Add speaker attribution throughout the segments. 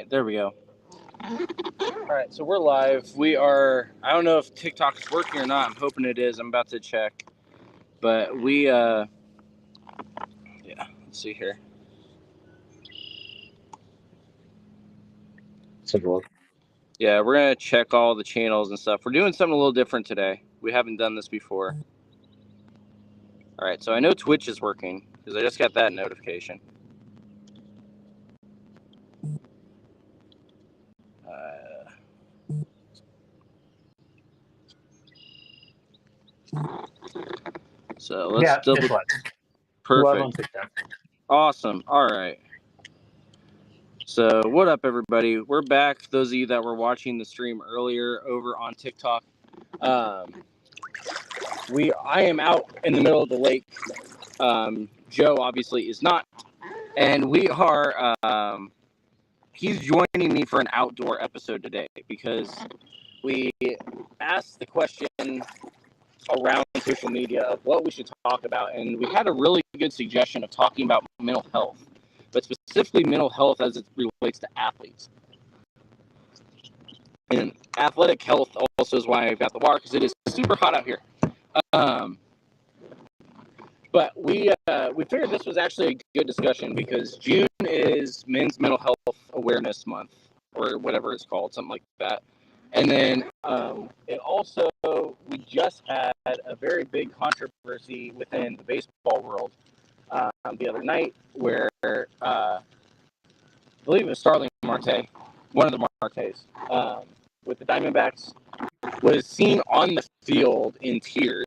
Speaker 1: right, there we go. All right, so we're live. We are, I don't know if TikTok is working or not. I'm hoping it is. I'm about to check. But yeah, let's see here. Yeah, we're going to check all the channels and stuff. We're doing something a little different today. We haven't done this before. All right, so I know Twitch is working because I just got that notification. So let's double. Perfect. Awesome. All right. So what up, everybody? We're back. Those of you that were watching the stream earlier over on TikTok, I am out in the middle of the lake. Joe obviously is not, and we are. He's joining me for an outdoor episode today because we asked the question around social media of what we should talk about, and we had a really good suggestion of talking about mental health, but specifically mental health as it relates to athletes. And athletic health also is why I've got the water, because it is super hot out here. But we figured this was actually a good discussion because June is Men's Mental Health Awareness Month, or whatever it's called, something like that. And then it also, we just had a very big controversy within the baseball world the other night where I believe it was Starling Marte, one of the Martes, with the Diamondbacks, was seen on the field in tears,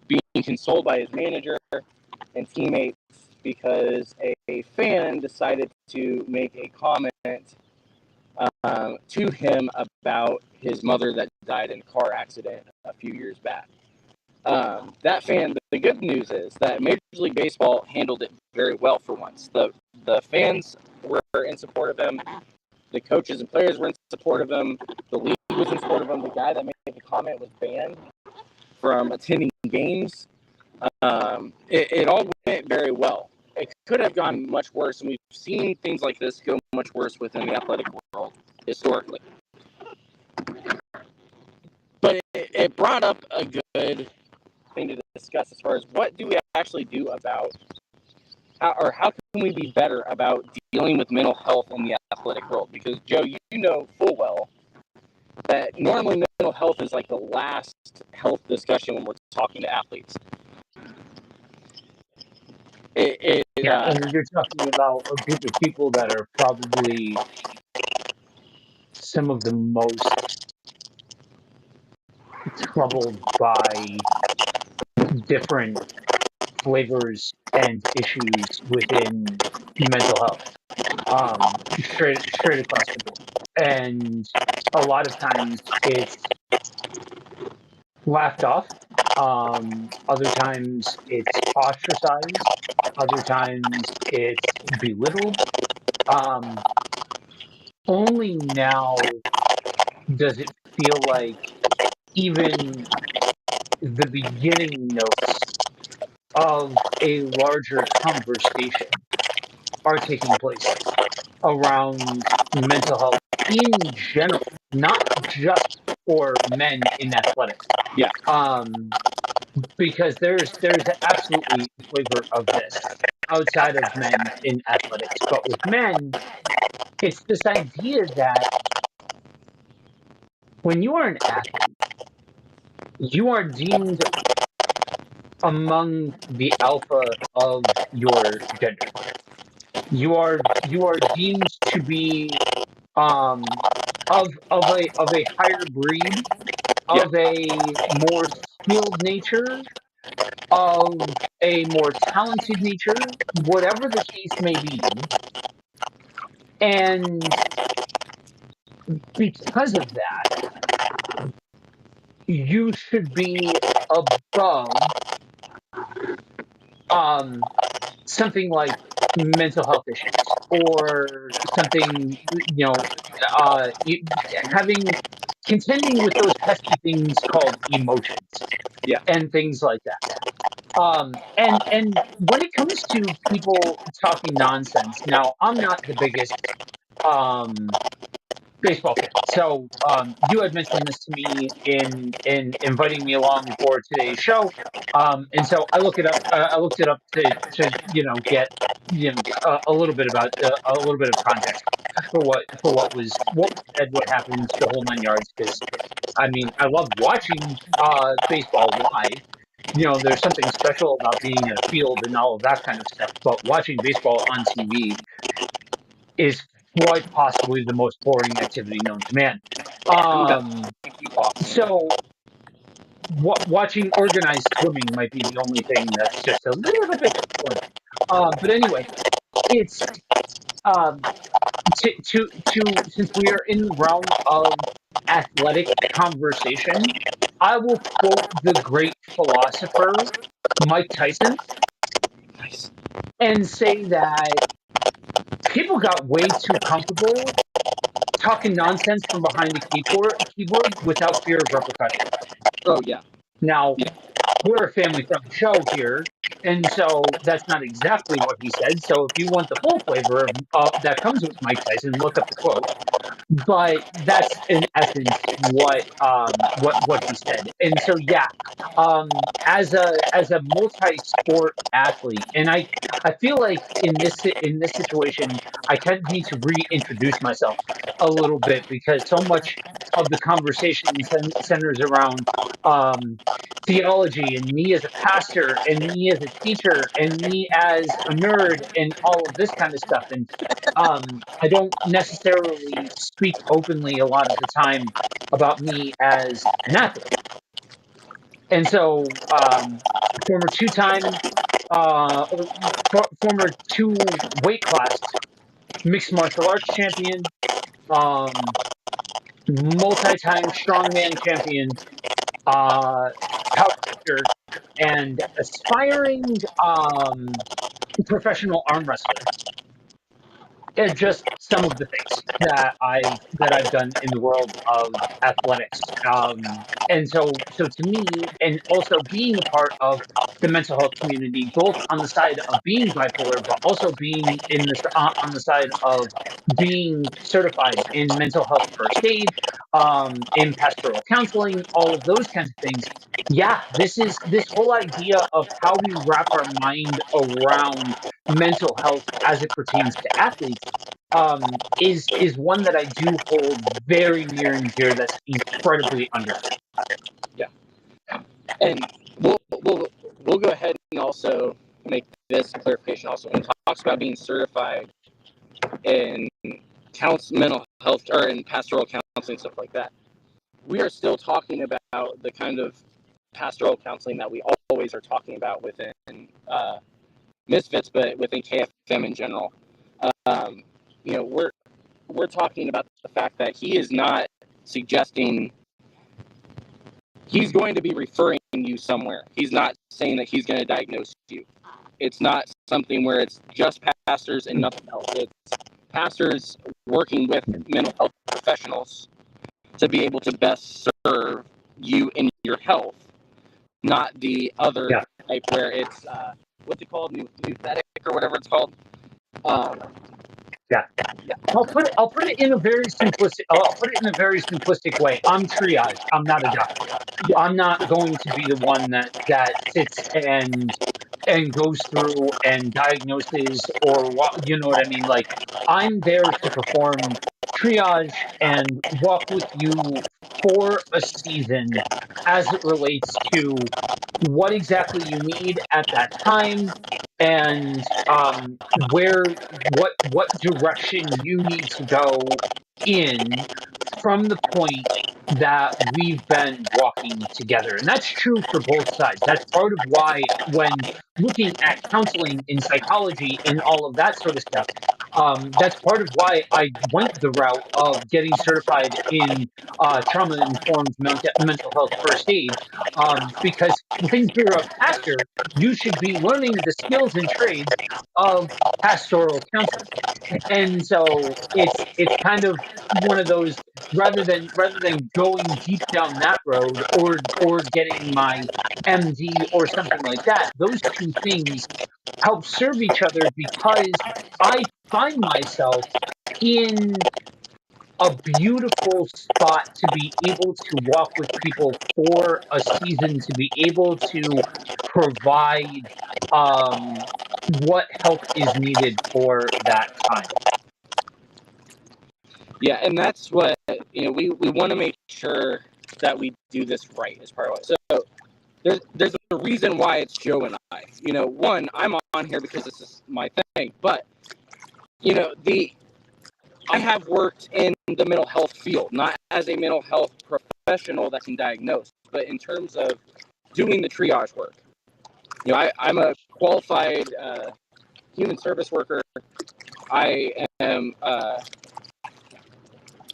Speaker 1: being consoled by his manager and teammates because a fan decided to make a comment to him about his mother that died in a car accident a few years back. That fan, the good news is that Major League Baseball handled it very well for once. The fans were in support of him. The coaches and players were in support of him. The league was in support of him. The guy that made the comment was banned from attending games. It all went very well. It could have gone much worse, and we've seen things like this go much worse within the athletic world historically. But it brought up a good thing to discuss as far as what do we actually do about, how can we be better about dealing with mental health in the athletic world? Because, Joe, you know full well that normally mental health is like the last health discussion when we're talking to athletes.
Speaker 2: And you're talking about a group of people that are probably some of the most troubled by different flavors and issues within mental health, straight across the board. And a lot of times it's laughed off. Other times it's ostracized. Other times it's belittled. Only now does it feel like even the beginning notes of a larger conversation are taking place around mental health in general, not just for men in athletics.
Speaker 1: Yeah.
Speaker 2: Because there's absolutely a flavor of this outside of men in athletics, but with men, it's this idea that when you are an athlete, you are deemed among the alpha of your gender. You are deemed to be of a higher breed, of a more skilled nature, of a more talented nature, whatever the case may be. And because of that, you should be above something like mental health issues or something, contending with those pesky things called emotions, and things like that. And when it comes to people talking nonsense, now I'm not the biggest baseball fan. So you had mentioned this to me in inviting me along for today's show, and so I look it up. I looked it up to get a little bit about a little bit of context for what was said, what happened, the whole 9 yards. Because I mean, I love watching baseball live. There's something special about being in a field and all of that kind of stuff. But watching baseball on TV is quite possibly the most boring activity known to man.
Speaker 1: Yeah.
Speaker 2: So watching organized swimming might be the only thing that's just a little bit boring. But anyway, it's um, to since we are in the realm of athletic conversation, I will quote the great philosopher Mike Tyson
Speaker 1: Nice.
Speaker 2: and say that people got way too comfortable talking nonsense from behind a keyboard without fear of repercussion.
Speaker 1: Oh yeah.
Speaker 2: Now,
Speaker 1: Yeah.
Speaker 2: we're a family friendly show here, and so that's not exactly what he said. So if you want the full flavor of that comes with Mike Tyson, look up the quote. But that's in essence what he said. And so yeah, as a multi-sport athlete, and I feel like in this situation I kind of need to reintroduce myself a little bit, because so much of the conversation centers around um, theology, and me as a pastor, and me as a teacher, and me as a nerd, and all of this kind of stuff. And I don't necessarily speak openly a lot of the time about me as an athlete. And so, former two-time, former two weight class mixed martial arts champion, um, multi-time strongman champion, uh, powerlifter, and aspiring professional arm wrestler. Just some of the things that I've done in the world of athletics. And so to me, and also being a part of the mental health community, both on the side of being bipolar, but also being on the side of being certified in mental health first aid, in pastoral counseling, all of those kinds of things. Yeah, this whole idea of how we wrap our mind around mental health as it pertains to athletes is one that I do hold very near and dear. That's incredibly understood.
Speaker 1: Yeah. And we'll go ahead and also make this clarification also when it talks about being certified in mental health or in pastoral counseling, stuff like that. We are still talking about the kind of pastoral counseling that we always are talking about within Misfits, but within KFM in general. Um, we're talking about the fact that he is not suggesting he's going to be referring you somewhere. He's not saying that he's going to diagnose you. It's not something where it's just pastors and nothing else. It's pastors working with mental health professionals to be able to best serve you in your health, not the other type where it's what's it called, nuthetic or whatever it's called.
Speaker 2: Yeah. I'll put it in a very simplistic. I'll put it in a very simplistic way. I'm triage. I'm not a doctor. I'm not going to be the one that sits and goes through and diagnoses, or what, you know what I mean. Like, I'm there to perform triage and walk with you for a season as it relates to what exactly you need at that time, and what direction you need to go in from the point that we've been walking together. And that's true for both sides. That's part of why, when looking at counseling in psychology and all of that sort of stuff, that's part of why I went the route of getting certified in trauma informed mental health first aid, because when you're a pastor, you should be learning the skills and trades of pastoral counseling. And so it's kind of one of those, rather than going deep down that road, or getting my MD or something like that. Those two things help serve each other, because I find myself in a beautiful spot to be able to walk with people for a season, to be able to provide what help is needed for that time.
Speaker 1: Yeah, and that's what, we want to make sure that we do this right as part of it. So there's a reason why it's Joe and I. One, I'm on here because this is my thing, but I have worked in the mental health field, not as a mental health professional that can diagnose, but in terms of doing the triage work. I'm a qualified human service worker. I am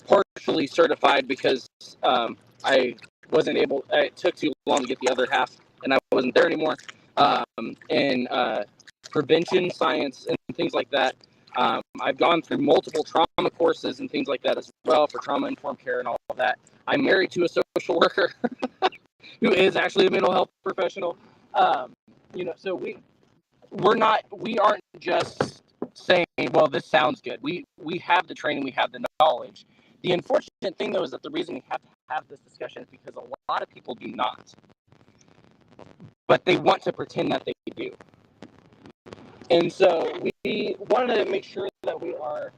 Speaker 1: partially certified because I wasn't able, it took too long to get the other half, and I wasn't there anymore. In prevention science and things like that. I've gone through multiple trauma courses and things like that as well for trauma-informed care and all of that. I'm married to a social worker who is actually a mental health professional. So we aren't just saying, well, this sounds good. We have the training, we have the knowledge. The unfortunate thing, though, is that the reason we have to have this discussion is because a lot of people do not. But they want to pretend that they do. And so we wanted to make sure that we are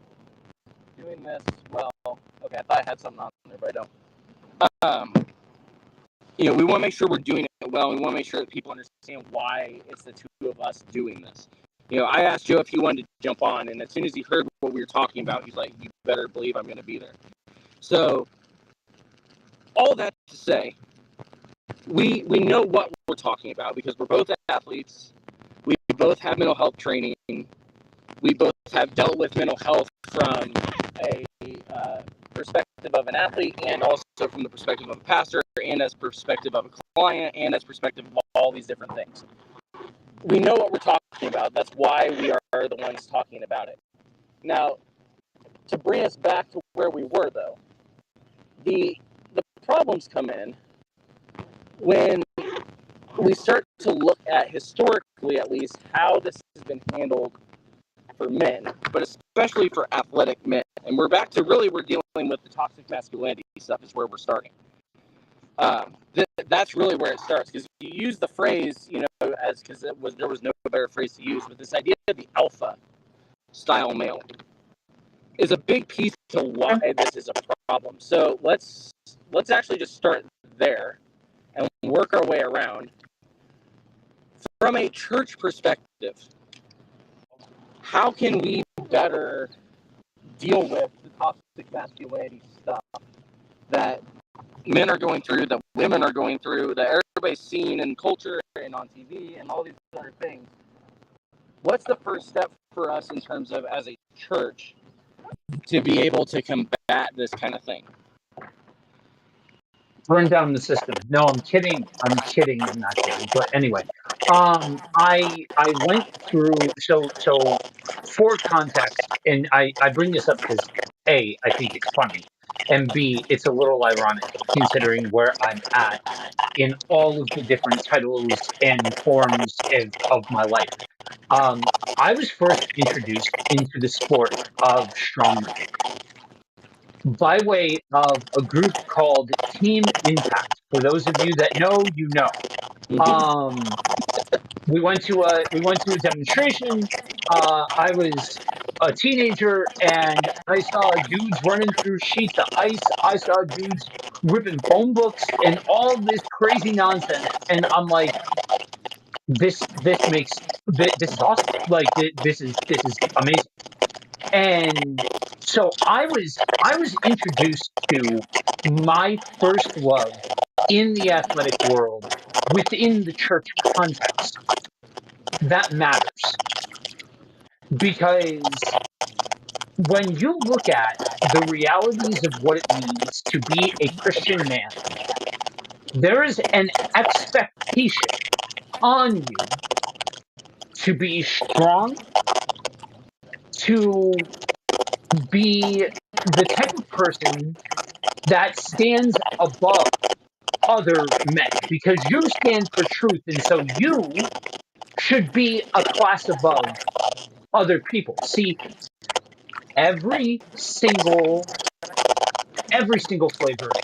Speaker 1: doing this well. Okay, I thought I had something on there, but I don't. We want to make sure we're doing it well. We want to make sure that people understand why it's the two of us doing this. I asked Joe if he wanted to jump on, and as soon as he heard what we were talking about, he's like, you better believe I'm going to be there. So all that to say, we know what we're talking about because we're both athletes. We both have mental health training. We both have dealt with mental health from a perspective of an athlete and also from the perspective of a pastor and as perspective of a client and as perspective of all these different things. We know what we're talking about. That's why we are the ones talking about it. Now, to bring us back to where we were, though, the problems come in when we start to look at, historically at least, how this has been handled for men, but especially for athletic men. And we're back to we're dealing with the toxic masculinity stuff is where we're starting. That's really where it starts, because you use the phrase, because there was no better phrase to use, but this idea of the alpha style male is a big piece to why this is a problem. So let's actually just start there and work our way around. From a church perspective, how can we better deal with the toxic masculinity stuff that men are going through, that women are going through, that everybody's seeing in culture and on TV and all these other things? What's the first step for us in terms of, as a church, to be able to combat this kind of thing?
Speaker 2: Burn down the system. No, I'm kidding. I'm not kidding. But anyway, I went through, so for context, and I bring this up because A, I think it's funny, and B, it's a little ironic considering where I'm at in all of the different titles and forms of my life. I was first introduced into the sport of strongman by way of a group called Team Impact. For those of you that know, you know. We went to a demonstration. I was a teenager, and I saw dudes running through sheets of ice. I saw dudes ripping phone books and all this crazy nonsense. And I'm like, this is awesome. Like this is amazing. And so I was introduced to my first love in the athletic world within the church context. That matters because when you look at the realities of what it means to be a Christian man, there is an expectation on you to be strong, to be the type of person that stands above other men because you stand for truth, and so you should be a class above other people. See, every single flavor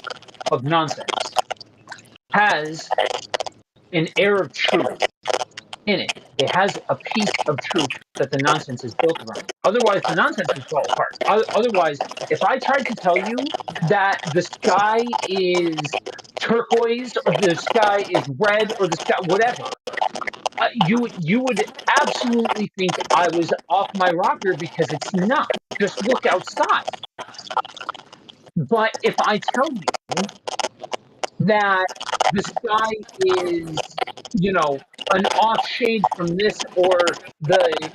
Speaker 2: of nonsense has an air of truth in it. It has a piece of truth that the nonsense is built around. Otherwise, the nonsense would fall apart. Otherwise, if I tried to tell you that the sky is turquoise or the sky is red or the sky whatever, you would absolutely think I was off my rocker because it's not. Just look outside. But if I tell you that the sky is, an off shade from this or the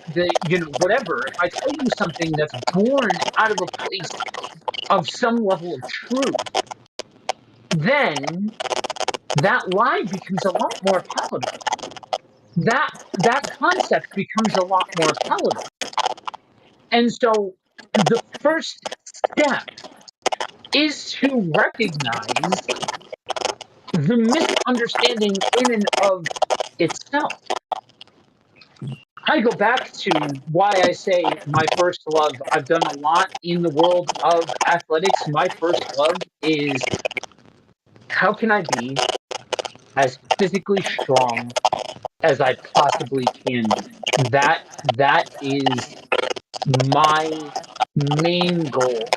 Speaker 2: whatever, if I tell you something that's born out of a place of some level of truth, then that lie becomes a lot more palatable. That concept becomes a lot more palatable. And so the first step is to recognize the misunderstanding in and of itself. I go back to why I say my first love. I've done a lot in the world of athletics. My first love is how can I be as physically strong as I possibly can be? That is my main goal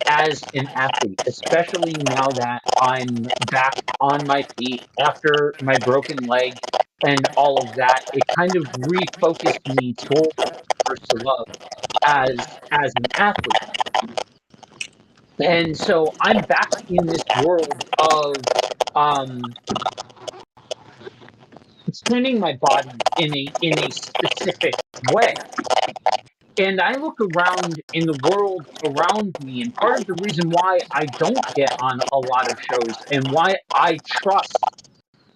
Speaker 2: as an athlete, especially now that I'm back on my feet after my broken leg and all of that. It kind of refocused me toward first love as an athlete. And so I'm back in this world of um training my body in a specific way. And I look around in the world around me, and part of the reason why I don't get on a lot of shows and why I trust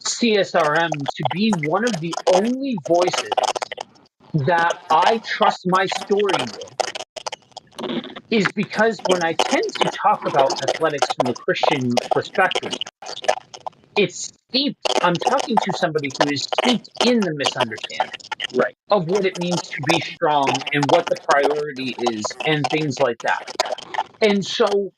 Speaker 2: CSRM to be one of the only voices that I trust my story with is because when I tend to talk about athletics from a Christian perspective, it's steeped. I'm talking to somebody who is steeped in the misunderstanding
Speaker 1: Right.
Speaker 2: of what it means to be strong and what the priority is and things like that. And so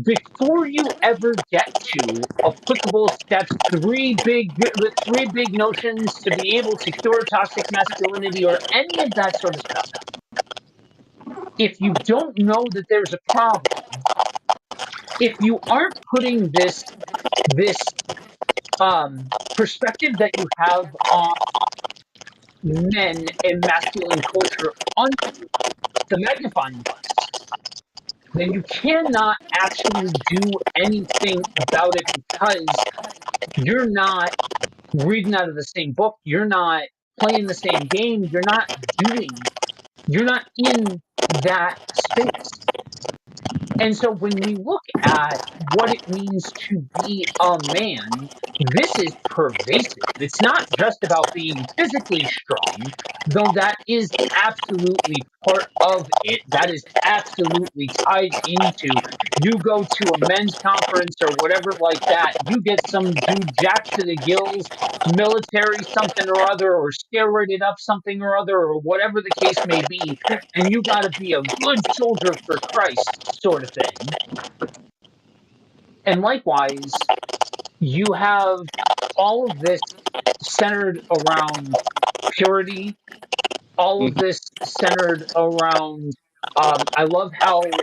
Speaker 2: before you ever get to applicable steps, three big notions to be able to cure toxic masculinity or any of that sort of stuff, if you don't know that there's a problem, if you aren't putting this perspective that you have on men and masculine culture on the magnifying glass, then you cannot actually do anything about it because you're not reading out of the same book, you're not playing the same game, you're not in that space. And so when we look at what it means to be a man, this is pervasive. It's not just about being physically strong, though that is absolutely part of it. That is absolutely tied into you go to a men's conference or whatever like that, you get some dude jacked to the gills, military something or other, or steroided up something or other, or whatever the case may be, and you got to be a good soldier for Christ, sort of thing. And likewise, you have all of this centered around purity, all of
Speaker 1: Mhm.
Speaker 2: this centered around. I love how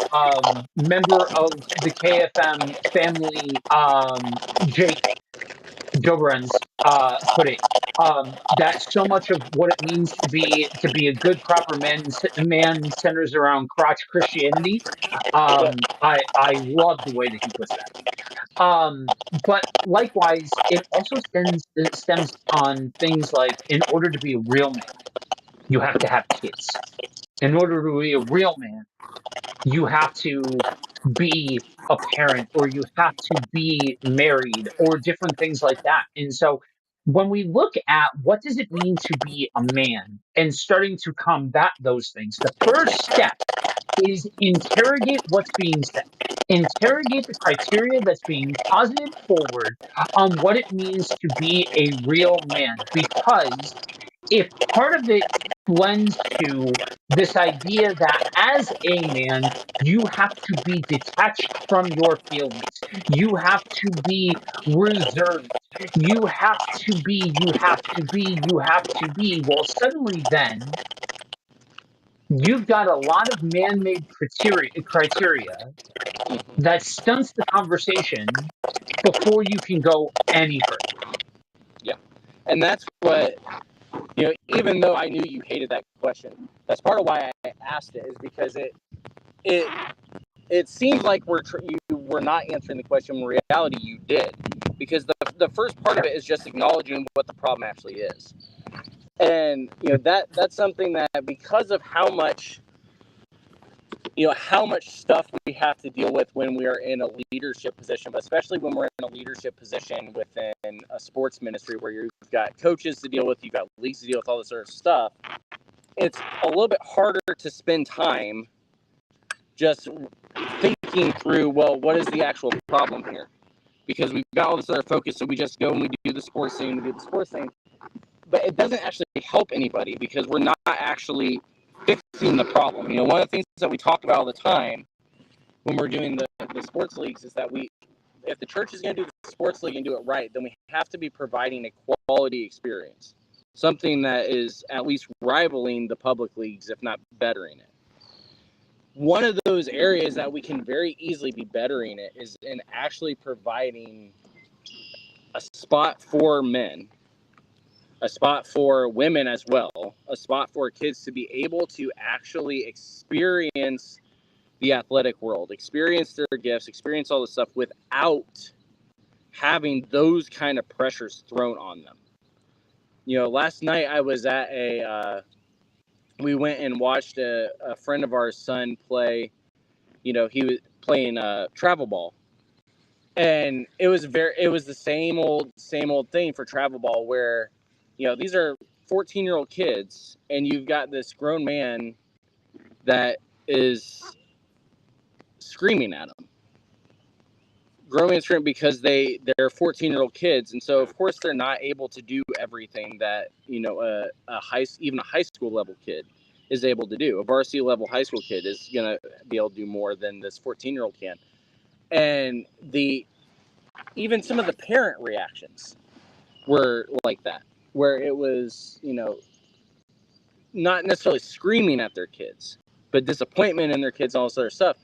Speaker 2: member of the KFM family, Jake Dobrens, put it. That so much of what it means to be a good proper man centers around crotch Christianity. I love the way that he puts that. But likewise, it stems on things like in order to be a real man, you have to have kids. In order to be a real man, you have to be a parent or you have to be married or different things like that. And so when we look at what does it mean to be a man and starting to combat those things, the first step is interrogate what's being said. Interrogate the criteria that's being posited forward on what it means to be a real man. Because if part of it lends to this idea that as a man, you have to be detached from your feelings, you have to be reserved, you have to be, you have to be, you have to be. Well, suddenly then you've got a lot of man-made criteria that stunts the conversation before you can go any further.
Speaker 1: Yeah. And that's what, even though I knew you hated that question, that's part of why I asked it, is because it it seems like you were not answering the question. In reality, you did, because the first part of it is just acknowledging what the problem actually is, and that's something that, because of how much stuff we have to deal with when we are in a leadership position, but especially when we're in a leadership position within a sports ministry where you've got coaches to deal with, you've got leagues to deal with, all this sort of stuff. It's a little bit harder to spend time just thinking through, well, what is the actual problem here? Because we've got all this other focus, so we just go and we do the sports thing, but it doesn't actually help anybody, because we're not actually fixing the problem. One of the things that we talk about all the time when we're doing the sports leagues is that if the church is going to do the sports league and do it right, then we have to be providing a quality experience, something that is at least rivaling the public leagues, if not bettering it. One of those areas that we can very easily be bettering it is in actually providing a spot for men, a spot for women as well, a spot for kids to be able to actually experience the athletic world, experience their gifts, experience all this stuff without having those kind of pressures thrown on them. Last night I was at we went and watched a friend of ours' son play. He was playing travel ball, and it was the same old thing for travel ball, where these are 14-year-old kids, and you've got this grown man that is screaming at them, because they're 14-year-old kids, and so of course they're not able to do everything that even a high school level kid is able to do. A varsity level high school kid is gonna be able to do more than this 14-year-old can. And even some of the parent reactions were like that, where it was, not necessarily screaming at their kids, but disappointment in their kids, all this other stuff.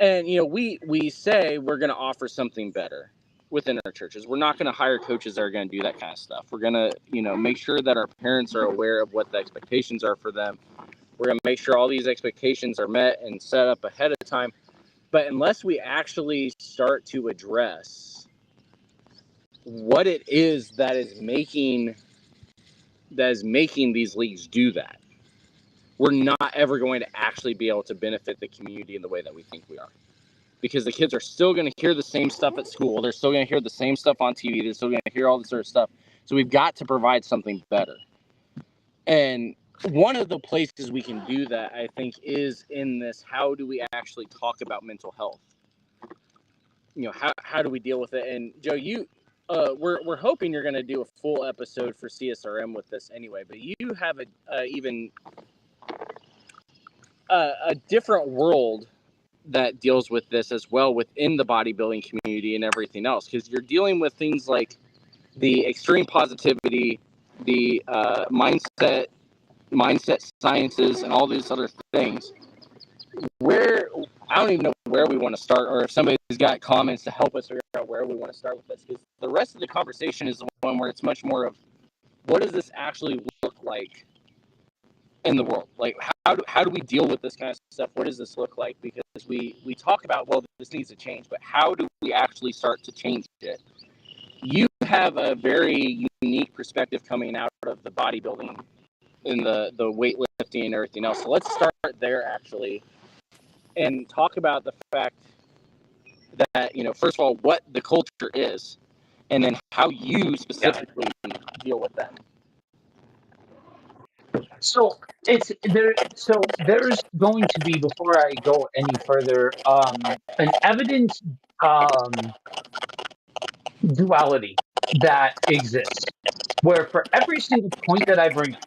Speaker 1: And, we say we're going to offer something better within our churches. We're not going to hire coaches that are going to do that kind of stuff. We're going to, make sure that our parents are aware of what the expectations are for them. We're going to make sure all these expectations are met and set up ahead of time. But unless we actually start to address what it is that is making these leagues do that, we're not ever going to actually be able to benefit the community in the way that we think we are. Because the kids are still going to hear the same stuff at school. They're still going to hear the same stuff on TV. They're still going to hear all this sort of stuff. So we've got to provide something better. And one of the places we can do that, I think, is in this: how do we actually talk about mental health? How do we deal with it? And Joe, we're hoping you're going to do a full episode for CSRM with this anyway. But you have a different world that deals with this as well within the bodybuilding community and everything else, because you're dealing with things like the extreme positivity, the mindset sciences, and all these other things. Where I don't even know where we want to start, or if somebody's got comments to help us figure out where we want to start with this, because the rest of the conversation is the one where it's much more of, what does this actually look like in the world? Like, how do we deal with this kind of stuff? What does this look like? Because we talk about, well, this needs to change, but how do we actually start to change it? You have a very unique perspective coming out of the bodybuilding and the weightlifting and everything else. So let's start there, actually, and talk about the fact that, first of all, what the culture is, and then how you specifically deal with that.
Speaker 2: So it's there. So there's going to be, before I go any further, an evident duality that exists. where for every single point that I bring up,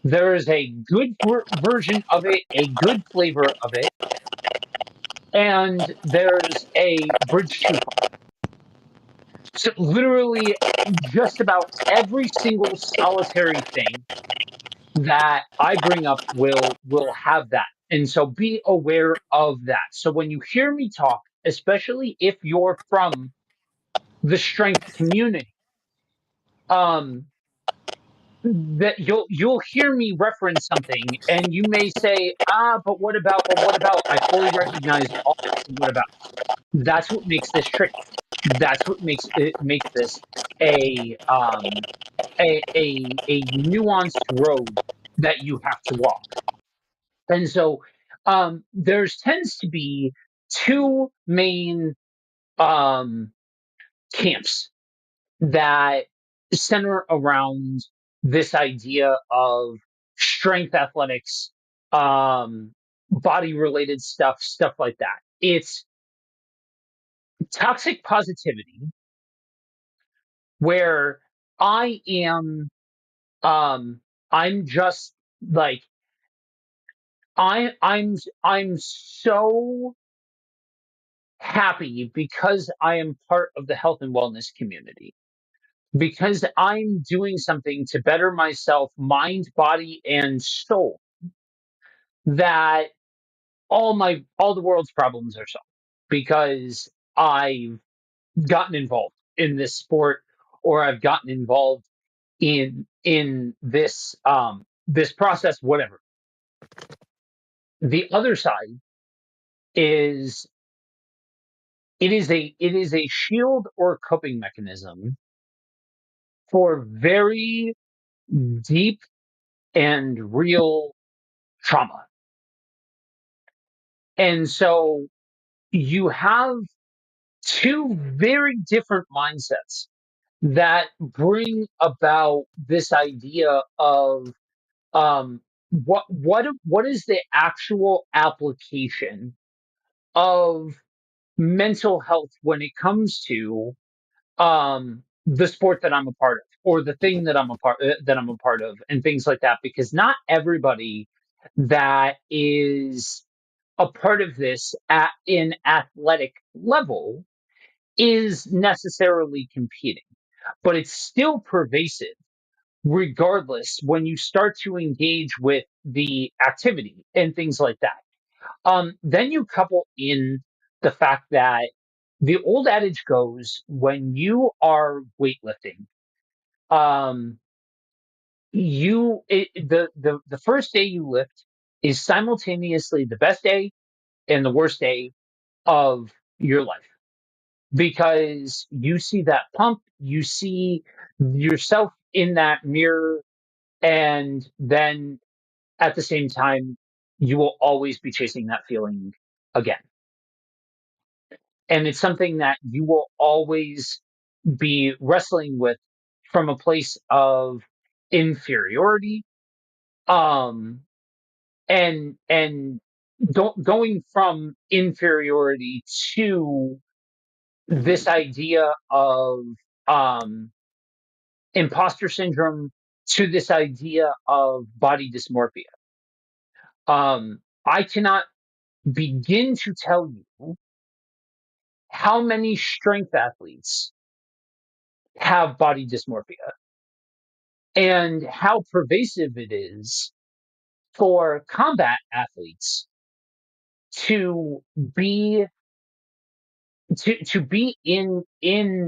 Speaker 2: there is a good version of it, a good flavor of it, and there's a bridge too far. So literally, just about every single solitary thing that I bring up will have that. And so be aware of that. So when you hear me talk, especially if you're from the strength community, um, that you'll hear me reference something and you may say, but what about? I fully recognize all what about. That's what makes this tricky. That's what makes this a a nuanced road that you have to walk. And so there's tends to be two main um, camps that center around this idea of strength athletics, body related stuff like that. It's toxic positivity, where I am, I'm just like, I'm so happy because I am part of the health and wellness community, because I'm doing something to better myself, mind, body, and soul, that all the world's problems are solved because I've gotten involved in this sport, or I've gotten involved in this this process, whatever. The other side is, it is a shield or coping mechanism for very deep and real trauma. And so you have two very different mindsets that bring about this idea of, what is the actual application of mental health when it comes to the sport that I'm a part of, or the thing that I'm a part of, and things like that, because not everybody that is a part of this at in athletic level is necessarily competing, but it's still pervasive regardless when you start to engage with the activity and things like that. Then you couple in the fact that the old adage goes, when you are weightlifting, um, the first day you lift is simultaneously the best day and the worst day of your life, because you see that pump, you see yourself in that mirror, and then at the same time, you will always be chasing that feeling again. And it's something that you will always be wrestling with from a place of inferiority, um and going from inferiority to this idea of um imposter syndrome, to this idea of body dysmorphia. I cannot begin to tell you how many strength athletes have body dysmorphia, and how pervasive it is for combat athletes to be to be in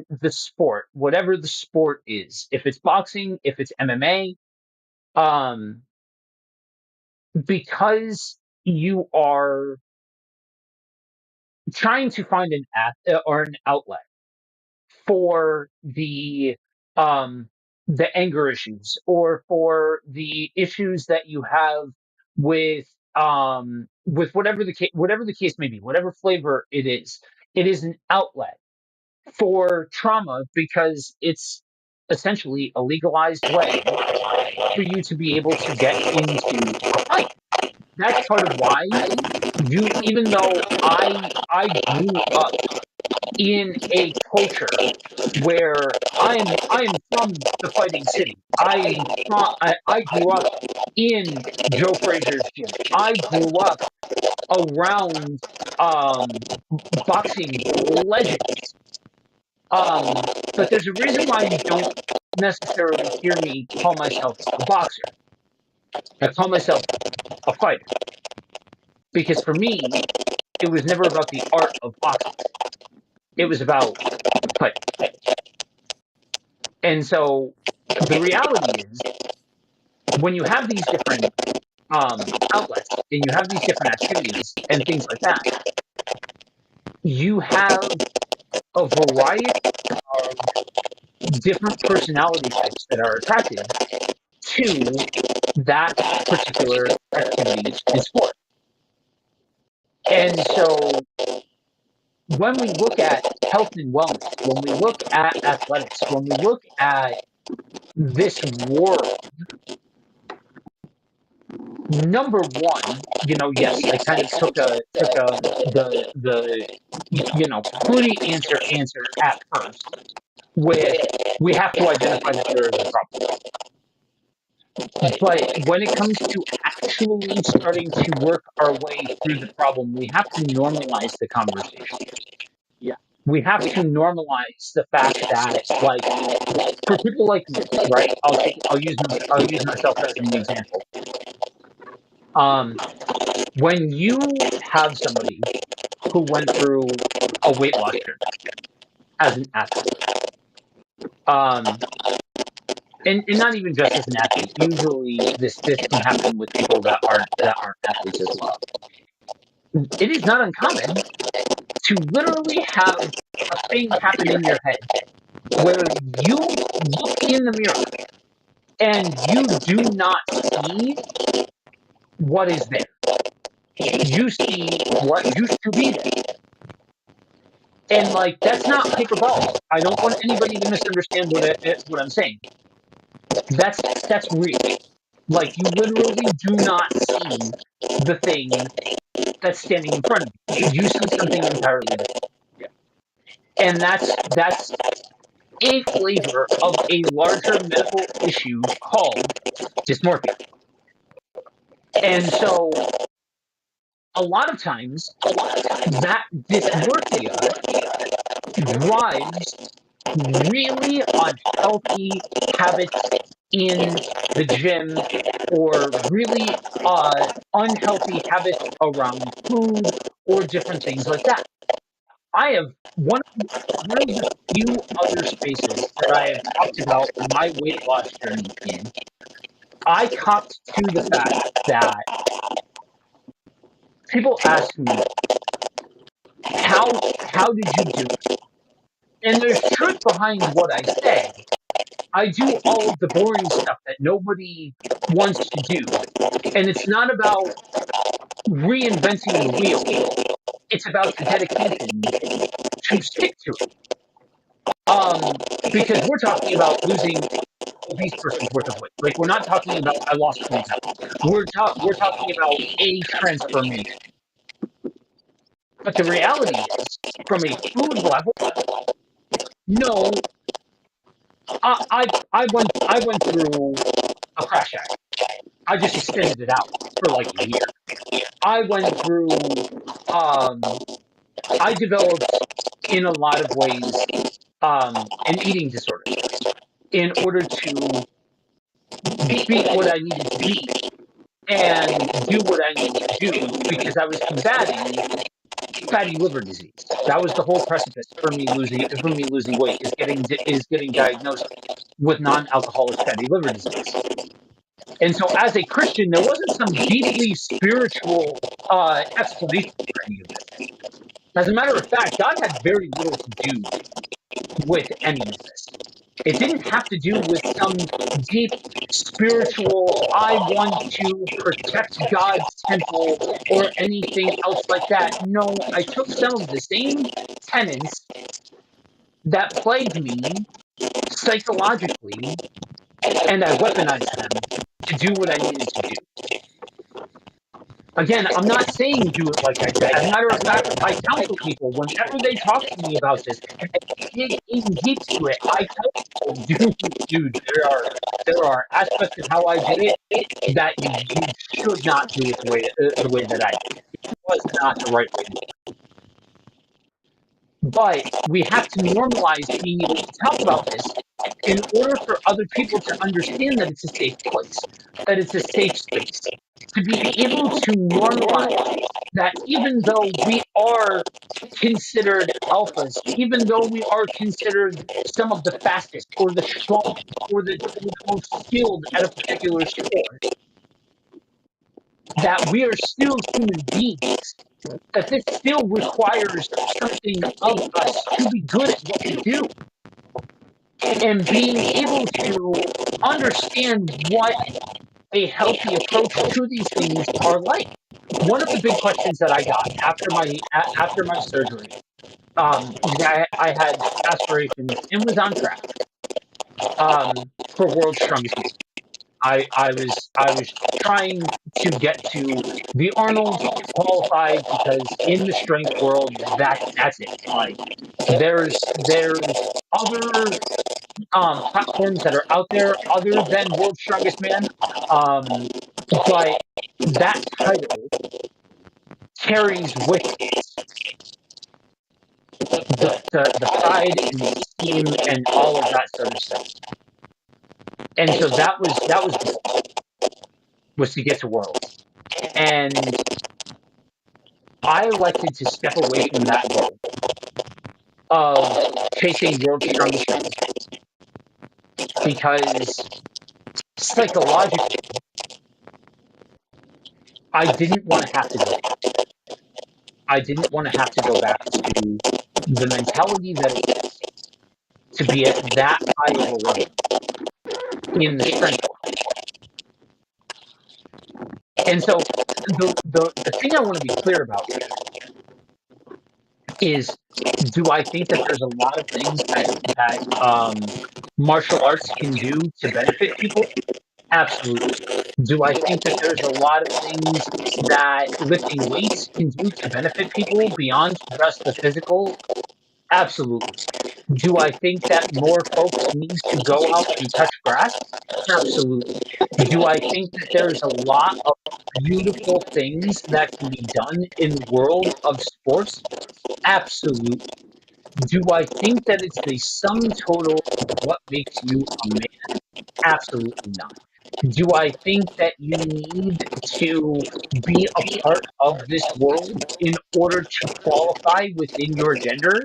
Speaker 2: the sport, whatever the sport is, if it's boxing, if it's MMA, um, because you are trying to find or an outlet for um the anger issues, or for the issues that you have with whatever the case may be, whatever flavor it is. It is an outlet for trauma, because it's essentially a legalized way for you to be able to get into a fight. That's part of why even though I grew up in a culture where I I am from the Fighting City. I grew up in Joe Frazier's gym. I grew up around um, boxing legends. But there's a reason why you don't necessarily hear me call myself a boxer. I call myself a fighter because for me, it was never about the art of boxing. It was about fighting. And so the reality is, when you have these different outlets and you have these different activities and things like that, you have a variety of different personality types that are attracted to that particular activity and sport. And so when we look at health and wellness, when we look at athletics, when we look at this world, number one, yes, I kind of took a the pretty answer at first with we have to identify that there is a problem. But when it comes to actually starting to work our way through the problem, we have to normalize the conversation.
Speaker 1: Yeah.
Speaker 2: We have to normalize the fact that, like, for people like me, right? I'll use myself as an example. When you have somebody who went through a weight loss journey as an athlete, um, and not even just as an athlete. Usually, this can happen with people that aren't athletes as well. It is not uncommon to literally have a thing happen in your head where you look in the mirror and you do not see what is there. You see what used to be there. And like that's not hyperbolic. I don't want anybody to misunderstand what I'm saying. That's real. Like you literally do not see the thing that's standing in front of you. You see something entirely different.
Speaker 1: Yeah.
Speaker 2: And that's a flavor of a larger medical issue called dysmorphia. And so a lot of times that dysmorphia drives really unhealthy habits in the gym or really unhealthy habits around food or different things like that. I have one of the few other spaces that I have talked about my weight loss journey in. I copped to the fact that people ask me, how did you do it? And there's truth behind what I say. I do all of the boring stuff that nobody wants to do. And it's not about reinventing the wheel. It's about the dedication to stick to it. Because we're talking about losing obese person's worth of weight. Like we're not talking about I lost 20 pounds. We're talking about a transformation. But the reality is, from a food level, no, I went through a crash diet. I just extended it out for like a year. I went through I developed in a lot of ways an eating disorder in order to beat what I needed to beat and do what I needed to do because I was combating fatty liver disease. That was the whole precipice for me losing weight is getting diagnosed with non-alcoholic fatty liver disease. And so, as a Christian, there wasn't some deeply spiritual explanation for any of this. As a matter of fact, God had very little to do with any of this. It didn't have to do with some deep spiritual, I want to protect God's temple or anything else like that. No, I took some of the same tenets that plagued me psychologically and I weaponized them to do what I needed to do. Again, I'm not saying do it like I did. As a matter of fact, I counsel people whenever they talk to me about this and dig in deep to it. I tell people, dude, there are aspects of how I did it that you should not do it the way that I did. It was not the right way to do it. But we have to normalize being able to talk about this in order for other people to understand that it's a safe place, that it's a safe space, to be able to normalize that even though we are considered alphas, even though we are considered some of the fastest or the strongest or the most skilled at a particular sport, that we are still human beings, that this still requires something of us to be good at what we do, and being able to understand what a healthy approach to these things are like. One of the big questions that I got after my surgery, because I had aspirations and was on track for World's Strongest Man. I was trying to get to the Arnold qualified because in the strength world that's it. Like there's other platforms that are out there other than World's Strongest Man, um, but that title carries with it the pride and the esteem and all of that sort of stuff. And so that was the goal, was to get to Worlds. And I elected to step away from that goal of chasing World's Strongest Man because psychologically I didn't want to have to go back. I didn't want to have to go back to the mentality that it was to be at that high of a level in the strength world. And so the thing I want to be clear about here is, do I think that there's a lot of things that martial arts can do to benefit people? Absolutely. Do I think that there's a lot of things that lifting weights can do to benefit people beyond just the physical? Absolutely. Do I think that more folks needs to go out and touch grass? Absolutely. Do I think that there's a lot of beautiful things that can be done in the world of sports? Absolutely. Do I think that it's the sum total of what makes you a man? Absolutely not. Do I think that you need to be a part of this world in order to qualify within your gender?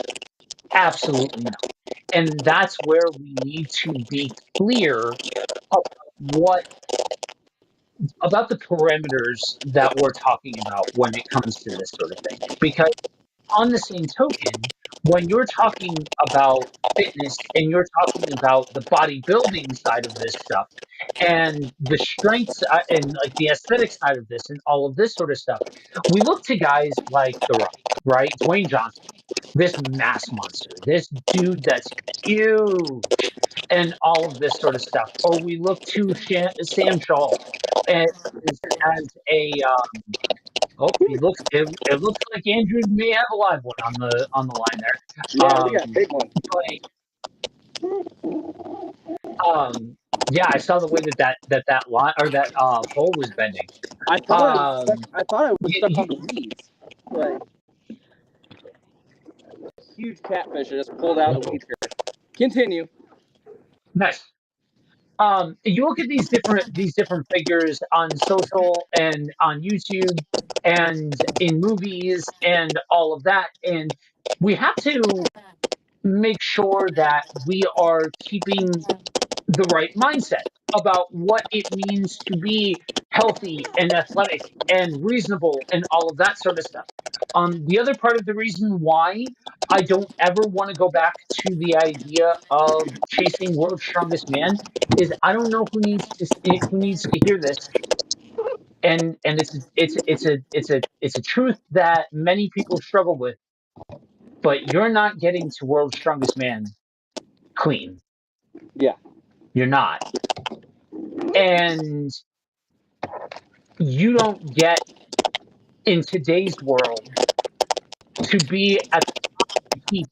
Speaker 2: Absolutely not. And that's where we need to be clear about what about the parameters that we're talking about when it comes to this sort of thing. Because on the same token, when you're talking about fitness and you're talking about the bodybuilding side of this stuff and the strengths and like the aesthetic side of this and all of this sort of stuff, we look to guys like The Rock, right? Dwayne Johnson, this mass monster, this dude that's huge, and all of this sort of stuff. Or we look to Sam Shaw as, as a oh, it looks like Andrew may have a live one on the line there.
Speaker 1: Yeah, we got a big one.
Speaker 2: Yeah, I saw the way that line or that pole was bending.
Speaker 1: I thought I was stuck.
Speaker 2: Um,
Speaker 1: I thought I was
Speaker 2: y-
Speaker 1: stuck
Speaker 2: y-
Speaker 1: on the weeds. Like huge catfish I just pulled out of the weeds here. Continue.
Speaker 2: nice. You look at these different figures on social and on YouTube and in movies and all of that, and we have to make sure that we are keeping the right mindset about what it means to be healthy and athletic and reasonable and all of that sort of stuff. The other part of the reason why I don't ever want to go back to the idea of chasing World's Strongest Man is I don't know who needs to hear this, and it's a truth that many people struggle with. But you're not getting to World's Strongest Man clean.
Speaker 1: Yeah.
Speaker 2: You're not, and you don't get in today's world to be at the peak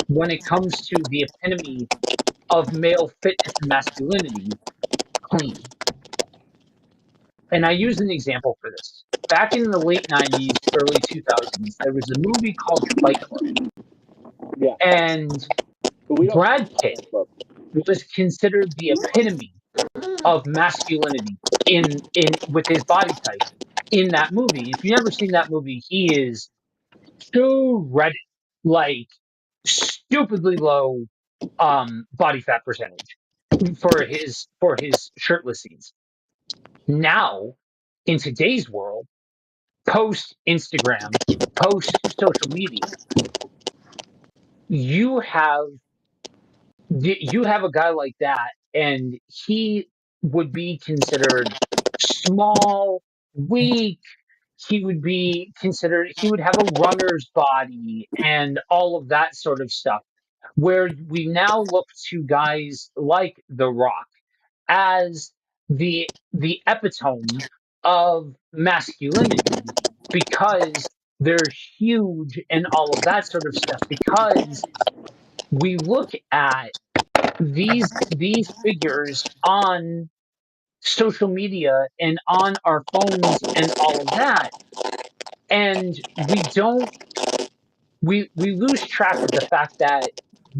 Speaker 2: when it comes to the epitome of male fitness and masculinity, clean. And I use an example for this. Back in the late 90s, early 2000s, there was a movie called Fight Club.
Speaker 1: Yeah.
Speaker 2: And
Speaker 1: But we don't.
Speaker 2: Brad Pitt was considered the epitome of masculinity in with his body type in that movie. If you've never seen that movie, he is shredded, like stupidly low body fat percentage for his shirtless scenes. Now, in today's world, post Instagram, post social media, you have you have a guy like that, and he would be considered small, weak. He would be considered, he would have a runner's body and all of that sort of stuff. Where we now look to guys like The Rock as the epitome of masculinity because they're huge and all of that sort of stuff. Because we look at these figures on social media and on our phones and all of that, and we lose track of the fact that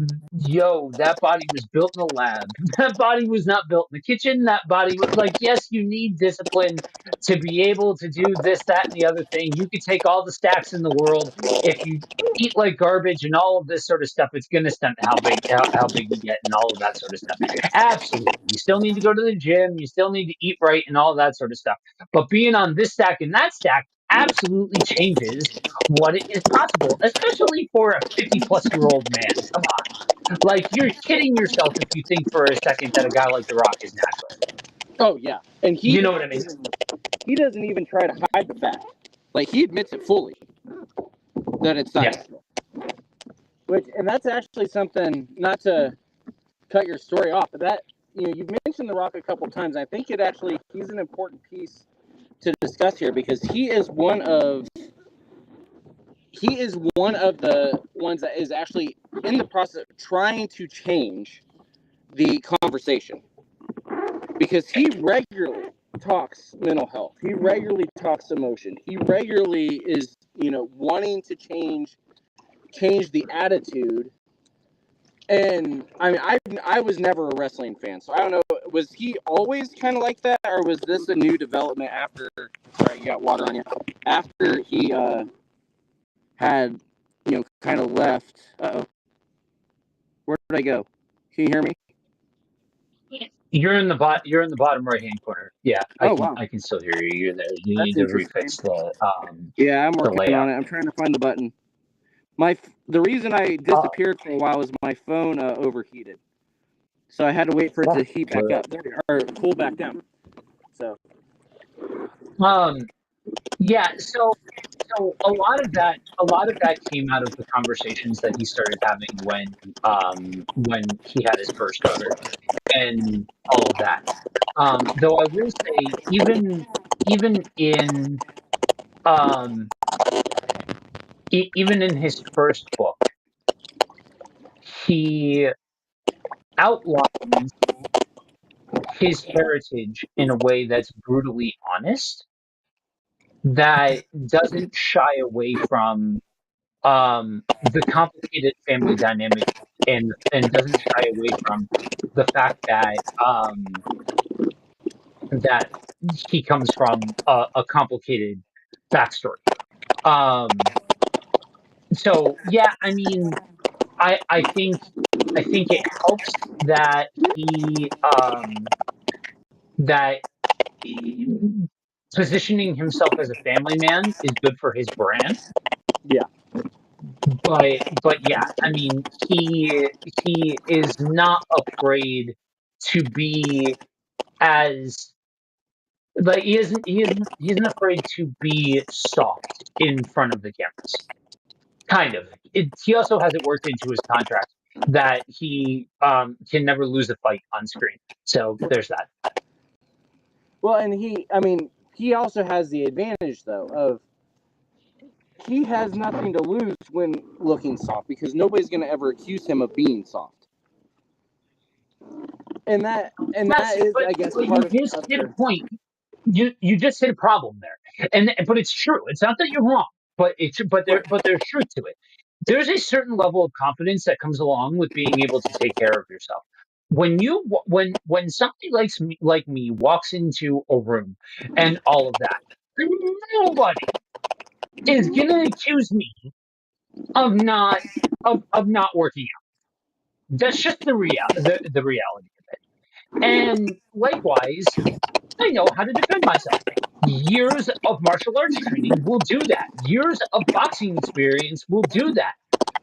Speaker 2: that body was built in the lab. That body was not built in the kitchen. That body was like, yes, you need discipline to be able to do this, that, and the other thing. You could take all the stacks in the world. If you eat like garbage and all of this sort of stuff, it's going to stunt how big you get and all of that sort of stuff. Absolutely. You still need to go to the gym. You still need to eat right and all that sort of stuff. But being on this stack and that stack absolutely changes what is possible, especially for a 50-plus-year-old man. Come on. Like, you're kidding yourself if you think for a second that a guy like The Rock is natural.
Speaker 1: Oh yeah, and
Speaker 2: You know what I mean?
Speaker 1: he doesn't even try to hide the fact. Like he admits it fully that it's not.
Speaker 2: Yes.
Speaker 1: And that's actually something, not to cut your story off, but that, you've mentioned The Rock a couple times. I think he's an important piece to discuss here because he is one of the ones that is actually in the process of trying to change the conversation, because he regularly talks mental health. He regularly talks emotion. He regularly is, wanting to change the attitude. And I mean, I was never a wrestling fan, so I don't know. Was he always kind of like that, or was this a new development after? Sorry, you got water on you. After he had, kind of left. Uh oh, where did I go? Can you hear me?
Speaker 2: You're in the bottom right hand corner. Yeah,
Speaker 1: Oh wow,
Speaker 2: I can still hear you. You're there. You
Speaker 1: that's
Speaker 2: need to
Speaker 1: interesting.
Speaker 2: refix
Speaker 1: Yeah, I'm
Speaker 2: the
Speaker 1: working
Speaker 2: layout.
Speaker 1: on it. I'm trying to find the button. The reason I disappeared for a while was my phone overheated, so I had to wait for it to heat back up or cool back down. So
Speaker 2: Yeah, so a lot of that came out of the conversations that he started having when he had his first daughter and all of that. Though I will say, even in um even in his first book, he outlines his heritage in a way that's brutally honest, that doesn't shy away from the complicated family dynamic, and doesn't shy away from the fact that he comes from a complicated backstory. Um, so yeah, I mean, I think it helps that that positioning himself as a family man is good for his brand.
Speaker 1: yeah,
Speaker 2: But yeah, I mean, he is not afraid to be as like he isn't afraid to be soft in front of the cameras. Kind of. He also has it worked into his contract that he can never lose a fight on screen. So there's that.
Speaker 1: well, and he also has the advantage though of he has nothing to lose when looking soft because nobody's going to ever accuse him of being soft. And that
Speaker 2: Yes,
Speaker 1: is,
Speaker 2: but
Speaker 1: I guess,
Speaker 2: but
Speaker 1: part
Speaker 2: you
Speaker 1: of
Speaker 2: just hit a
Speaker 1: the
Speaker 2: point. You just hit a problem there, and but it's true. It's not that you're wrong, but it's
Speaker 1: right.
Speaker 2: but there's truth to it. There's a certain level of confidence that comes along with being able to take care of yourself. When somebody like me walks into a room and all of that, nobody is gonna accuse me of not of not working out. That's just the reality of it. And likewise, I know how to defend myself. Years of martial arts training will do that. Years of boxing experience will do that.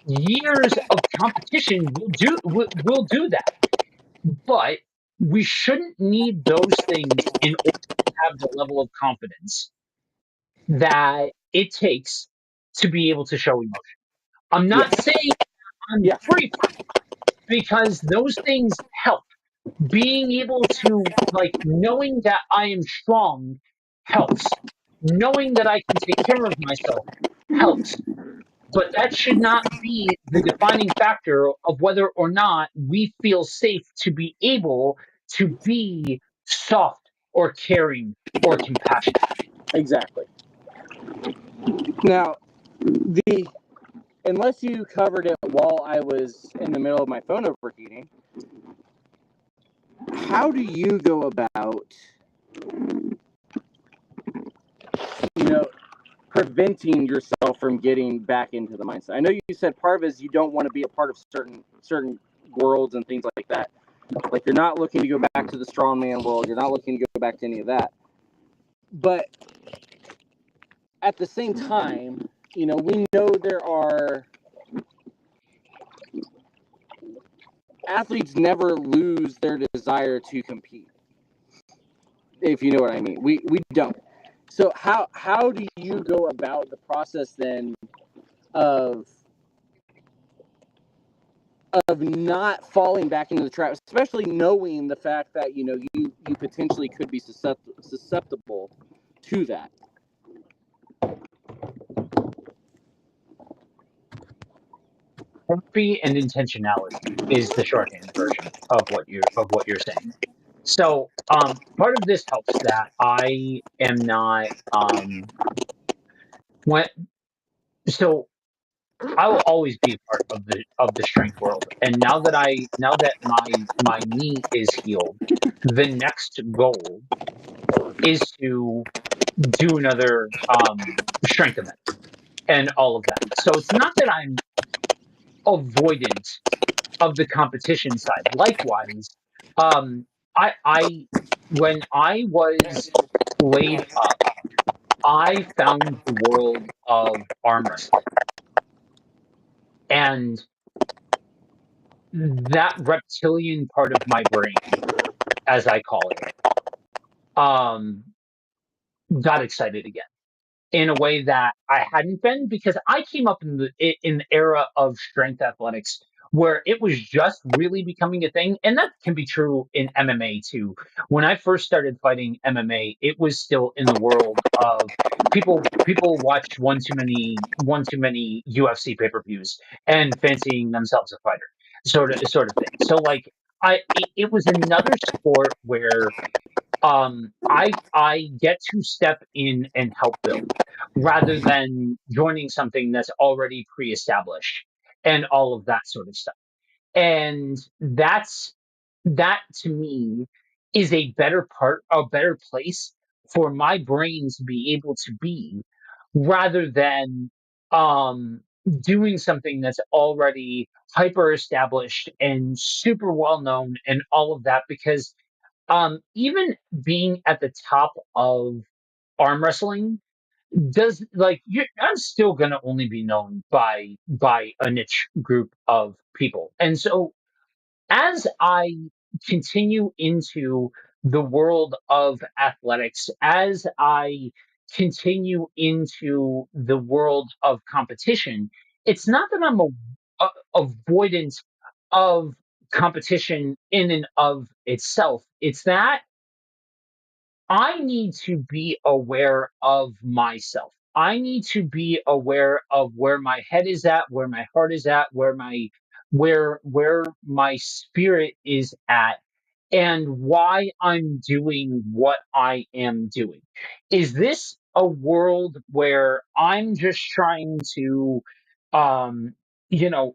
Speaker 2: Years of competition will do that. But we shouldn't need those things in order to have the level of confidence that it takes to be able to show emotion. I'm
Speaker 1: Yeah.
Speaker 2: not saying I'm
Speaker 1: Yeah.
Speaker 2: free from it because those things help. Being able to, like, knowing that I am strong helps. Knowing that I can take care of myself helps. But that should not be the defining factor of whether or not we feel safe to be able to be soft or caring or compassionate.
Speaker 1: Exactly. Now, the unless you covered it while I was in the middle of my phone overheating, how do you go about, you know, preventing yourself from getting back into the mindset? I know you said part of it is you don't want to be a part of certain worlds and things like that. Like you're not looking to go back to the strongman world. You're not looking to go back to any of that. But at the same time, we know there are athletes never lose their desire to compete. If you know what I mean, we don't. So how do you go about the process then of not falling back into the trap, especially knowing the fact that you potentially could be susceptible to that?
Speaker 2: Therapy and intentionality is the shorthand version of what you're saying. So, part of this helps that I am not when so I will always be a part of the strength world. And now that my knee is healed, the next goal is to do another strength event and all of that. So it's not that I'm avoidant of the competition side. Likewise, um, I when I was laid up, I found the world of arm wrestling, and that reptilian part of my brain, as I call it, um, got excited again in a way that I hadn't been because I came up in the era of strength athletics where it was just really becoming a thing, and that can be true in MMA too. When I first started fighting MMA, it was still in the world of people watched one too many UFC pay-per-views and fancying themselves a fighter, sort of thing. So like it was another sport where I get to step in and help build rather than joining something that's already pre-established and all of that sort of stuff. And that to me is a better place for my brain to be able to be rather than um doing something that's already hyper established and super well known and all of that because even being at the top of arm wrestling does I'm still gonna only be known by a niche group of people. And so as I continue into the world of athletics, as I continue into the world of competition, it's not that I'm avoidant of competition in and of itself. It's that I need to be aware of myself. I need to be aware of where my head is at, where my heart is at, where my spirit is at, and why I'm doing what I am doing. Is this a world where I'm just trying to um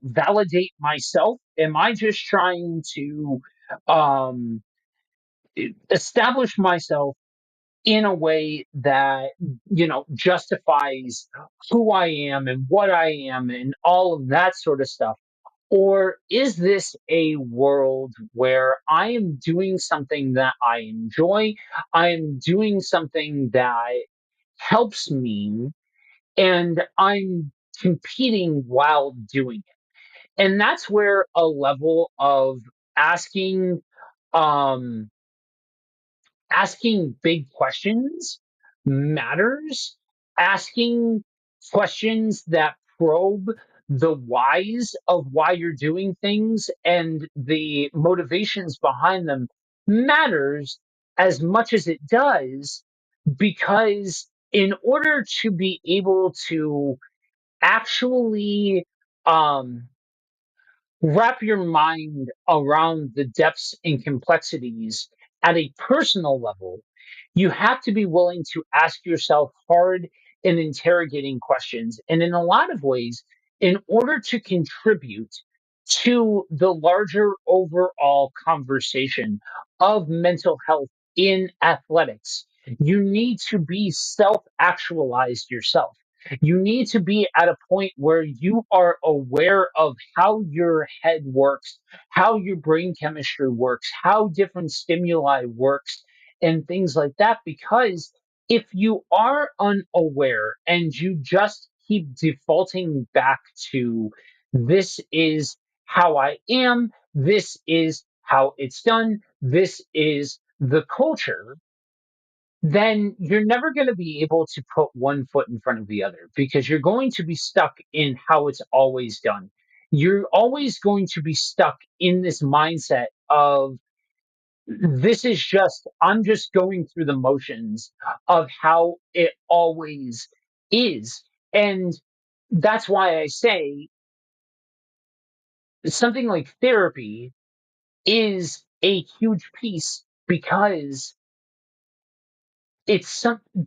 Speaker 2: validate myself? Am I just trying to um establish myself in a way that justifies who I am and what I am and all of that sort of stuff? Or is this a world where I am doing something that I enjoy? I am doing something that helps me, and I'm competing while doing it. And that's where a level of asking um asking big questions matters. Asking questions that probe the whys of why you're doing things and the motivations behind them matters as much as it does, because in order to be able to actually um, wrap your mind around the depths and complexities at a personal level, you have to be willing to ask yourself hard and interrogating questions. And in a lot of ways, in order to contribute to the larger overall conversation of mental health in athletics, you need to be self actualized yourself. You need to be at a point where you are aware of how your head works, how your brain chemistry works, how different stimuli works, and things like that. Because if you are unaware and you just keep defaulting back to this is how I am, this is how it's done, this is the culture, then you're never going to be able to put one foot in front of the other, because you're going to be stuck in how it's always done. You're always going to be stuck in this mindset of this is just, I'm just going through the motions of how it always is. And that's why I say something like therapy is a huge piece, because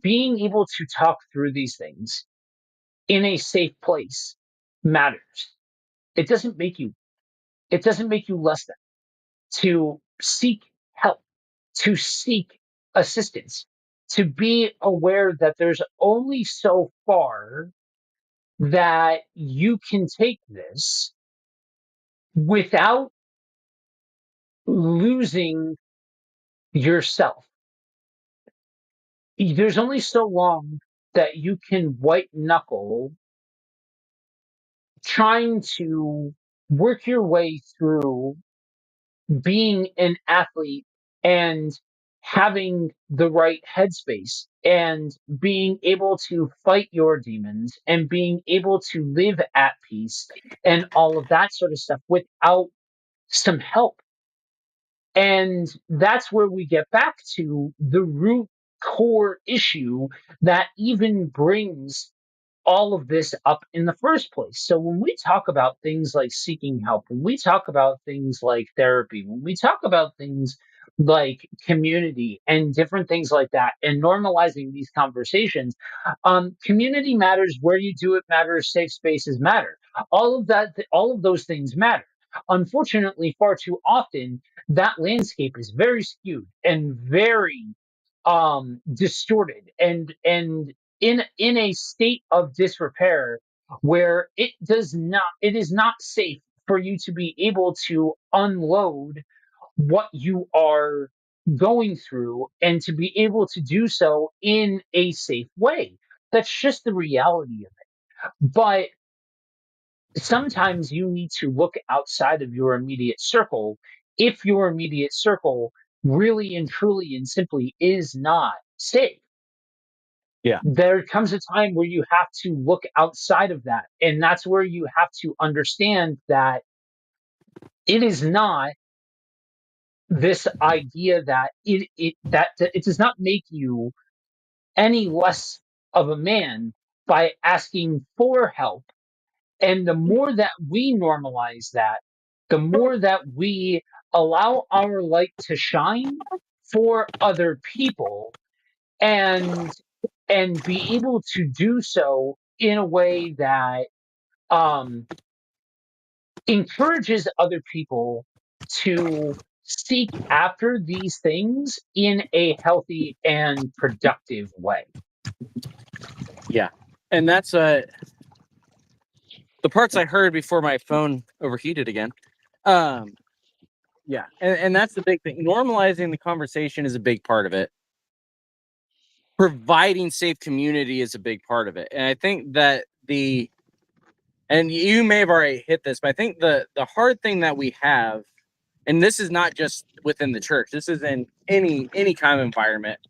Speaker 2: being able to talk through these things in a safe place matters. It doesn't make you it doesn't make you less than to seek help, to seek assistance, to be aware that there's only so far that you can take this without losing yourself. There's only so long that you can white knuckle trying to work your way through being an athlete and having the right headspace and being able to fight your demons and being able to live at peace and all of that sort of stuff without some help. And that's where we get back to the root core issue that even brings all of this up in the first place. So when we talk about things like seeking help, when we talk about things like therapy, when we talk about things like community and different things like that, and normalizing these conversations, community matters. Where you do it matters. Safe spaces matter. All of that, all of those things matter. Unfortunately, far too often, that landscape is very skewed and very distorted and in a state of disrepair, where it is not safe for you to be able to unload what you are going through and to be able to do so in a safe way. That's just the reality of it. But sometimes you need to look outside of your immediate circle if your immediate circle really and truly and simply is not safe.
Speaker 1: Yeah.
Speaker 2: There comes a time where you have to look outside of that. And that's where you have to understand that it is not this idea that it does not make you any less of a man, by asking for help. And the more that we normalize that, the more that we allow our light to shine for other people, and be able to do so in a way that um, encourages other people to seek after these things in a healthy and productive way.
Speaker 1: Yeah. And that's the parts I heard before my phone overheated again. Um, yeah. And that's the big thing. Normalizing the conversation is a big part of it. Providing safe community is a big part of it. And I think that and you may have already hit this, but I think the hard thing that we have, and this is not just within the church, this is in any kind of environment,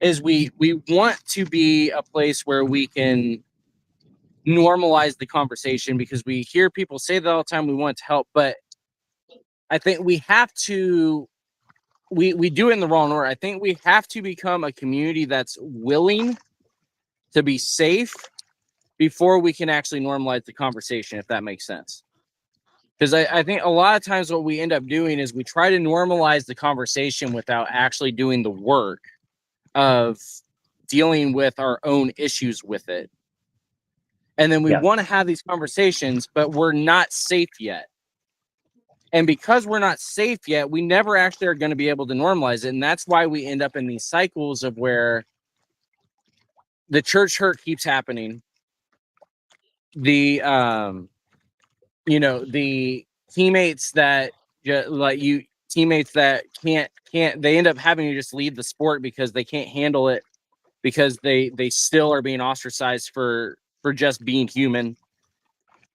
Speaker 1: is we want to be a place where we can normalize the conversation because we hear people say that all the time. We want to help, but I think we have to we do it in the wrong order. I think we have to become a community that's willing to be safe before we can actually normalize the conversation, if that makes sense. Because I think a lot of times what we end up doing is we try to normalize the conversation without actually doing the work of dealing with our own issues with it. And then we
Speaker 2: Yeah.
Speaker 1: want to have these conversations, but we're not safe yet. And because we're not safe yet, we never actually are going to be able to normalize it. And that's why we end up in these cycles of where the church hurt keeps happening. The the teammates that teammates that can't they end up having to just leave the sport because they can't handle it, because they still are being ostracized for just being human.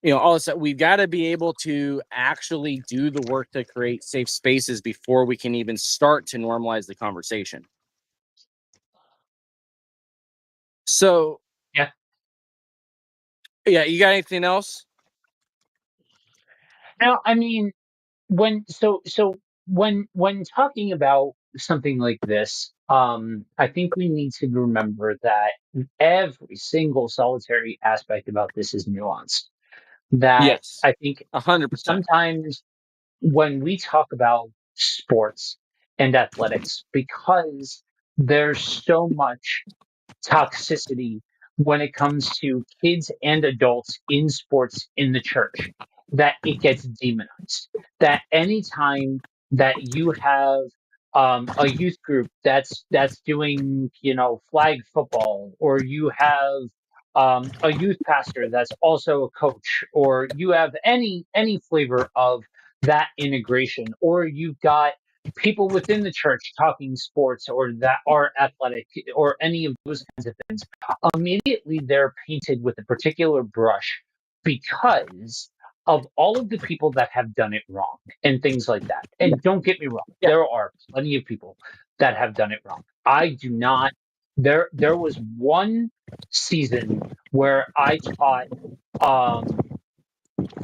Speaker 1: All of a sudden we've got to be able to actually do the work to create safe spaces before we can even start to normalize the conversation. So
Speaker 2: Yeah.
Speaker 1: yeah, you got anything else?
Speaker 2: Now, I mean, when talking about something like this, I think we need to remember that every single solitary aspect about this is nuanced. That
Speaker 1: Yes,
Speaker 2: I think
Speaker 1: 100%.
Speaker 2: sometimes when we talk about sports and athletics, because there's so much toxicity when it comes to kids and adults in sports in the church, that it gets demonized. That anytime that you have a youth group that's doing flag football, or you have a youth pastor that's also a coach, or you have any flavor of that integration, or you've got people within the church talking sports or that are athletic or any of those kinds of things, immediately they're painted with a particular brush because of all of the people that have done it wrong and things like that. And don't get me wrong,
Speaker 1: Yeah.
Speaker 2: there are plenty of people that have done it wrong. I do not. There was one season where I taught um,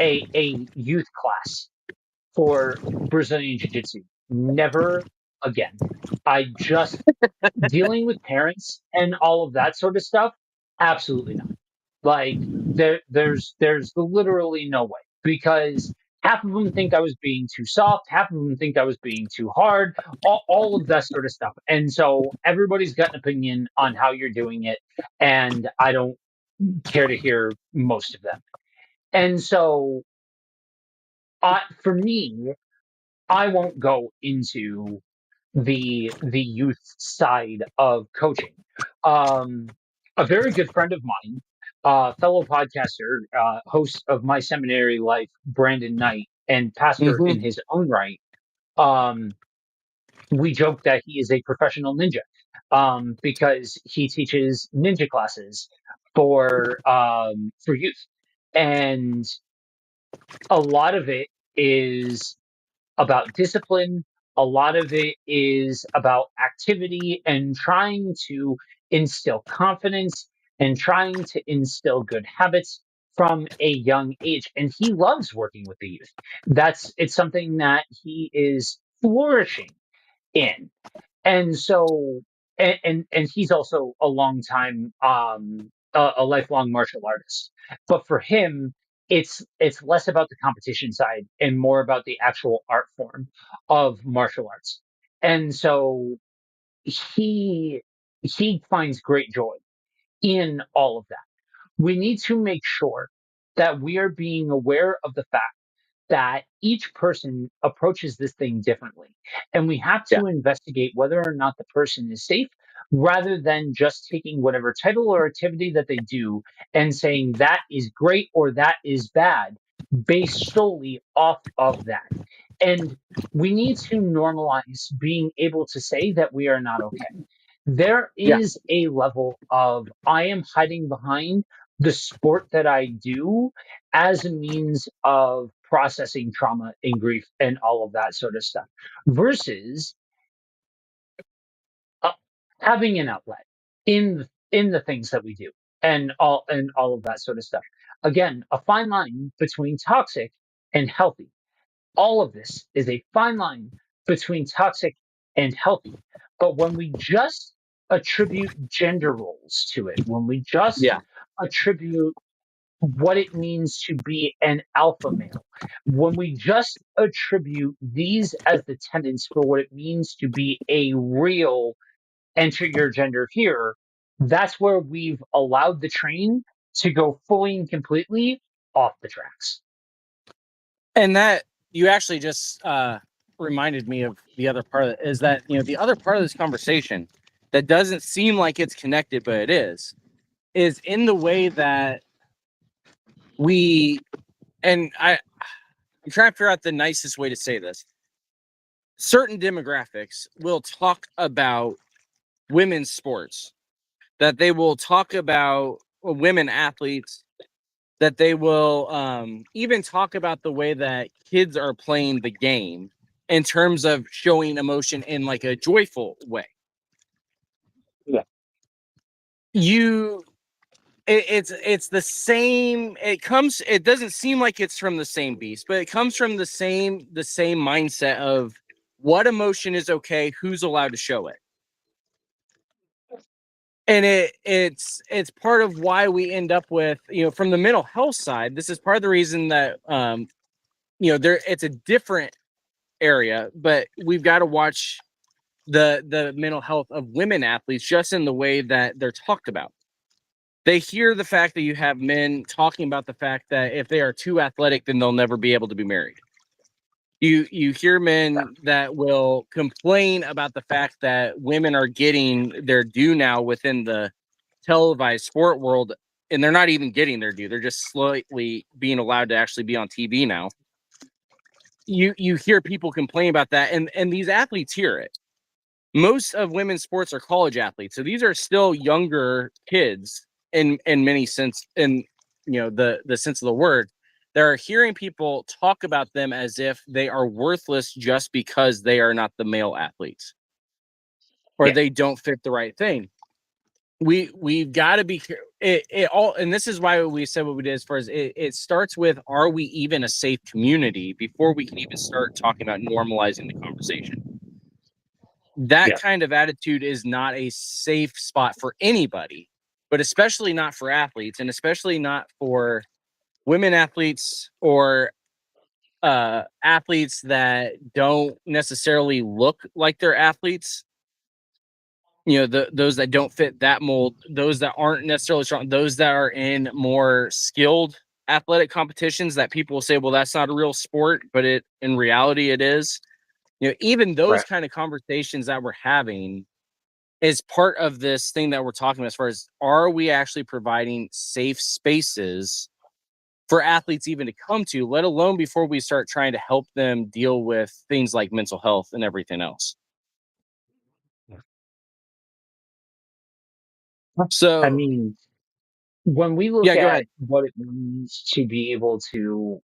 Speaker 2: a youth class for Brazilian Jiu Jitsu. Never again. I just dealing with parents and all of that sort of stuff. Absolutely not. Like there's literally no way, because half of them think I was being too soft, half of them think I was being too hard, all of that sort of stuff. And so everybody's got an opinion on how you're doing it, and I don't care to hear most of them. And so, for me, I won't go into the youth side of coaching. Um, a very good friend of mine, fellow podcaster, host of My Seminary Life, Brandon Knight, and pastor
Speaker 1: Mm-hmm.
Speaker 2: in his own right. Um, we joke that he is a professional ninja, because he teaches ninja classes for youth, and a lot of it is about discipline. A lot of it is about activity and trying to instill confidence and trying to instill good habits from a young age. And he loves working with the youth. It's something that he is flourishing in. And so, and he's also a long time a lifelong martial artist. But for him, it's less about the competition side and more about the actual art form of martial arts. And so he he finds great joy in all of that. We need to make sure that we are being aware of the fact that each person approaches this thing differently. And we have
Speaker 1: Yeah.
Speaker 2: to investigate whether or not the person is safe rather than just taking whatever title or activity that they do and saying that is great or that is bad based solely off of that. And we need to normalize being able to say that we are not okay. There
Speaker 1: Yeah.
Speaker 2: is a level of I am hiding behind the sport that I do as a means of processing trauma and grief and all of that sort of stuff versus uh, having an outlet in the things that we do and all of that sort of stuff. Again, a fine line between toxic and healthy. All of this is a fine line between toxic and healthy. But when we just attribute gender roles to it, when we just
Speaker 1: Yeah.
Speaker 2: attribute what it means to be an alpha male, when we just attribute these as the tenets for what it means to be a real enter your gender here, that's where we've allowed the train to go fully and completely off the tracks.
Speaker 1: And that you actually just reminded me of the other part of it is that, the other part of this conversation that doesn't seem like it's connected, but it is in the way that we, and I'm trying to figure out the nicest way to say this. Certain demographics will talk about women's sports, that they will talk about women athletes, that they will even talk about the way that kids are playing the game in terms of showing emotion in like a joyful way.
Speaker 2: Yeah.
Speaker 1: You it's the same. It doesn't seem like it's from the same beast, but it comes from the same mindset of what emotion is okay, who's allowed to show it. And it's part of why we end up with, from the mental health side, this is part of the reason that there it's a different area, but we've got to watch the mental health of women athletes just in the way that they're talked about. They hear the fact that you have men talking about the fact that if they are too athletic, then they'll never be able to be married. You hear men that will complain about the fact that women are getting their due now within the televised sport world, and they're not even getting their due. They're just slightly being allowed to actually be on TV now. You hear people complain about that, and these athletes hear it. Most of women's sports are college athletes, so these are still younger kids in many sense, in the sense of the word. They're hearing people talk about them as if they are worthless just because they are not the male athletes or
Speaker 2: Yeah.
Speaker 1: they don't fit the right thing. We've got to be it all, and this is why we said what we did. As far as it starts with, are we even a safe community before we can even start talking about normalizing the conversation? That
Speaker 2: Yeah.
Speaker 1: kind of attitude is not a safe spot for anybody, but especially not for athletes, and especially not for women athletes or athletes that don't necessarily look like they're athletes. Those that don't fit that mold, those that aren't necessarily strong, those that are in more skilled athletic competitions that people will say, well, that's not a real sport, but it in reality it is. Even those
Speaker 2: Right.
Speaker 1: kind of conversations that we're having is part of this thing that we're talking about, as far as, are we actually providing safe spaces for athletes even to come to, let alone before we start trying to help them deal with things like mental health and everything else.
Speaker 2: I
Speaker 1: So
Speaker 2: mean, when we look
Speaker 1: yeah, go
Speaker 2: at
Speaker 1: ahead.
Speaker 2: what it means to be able to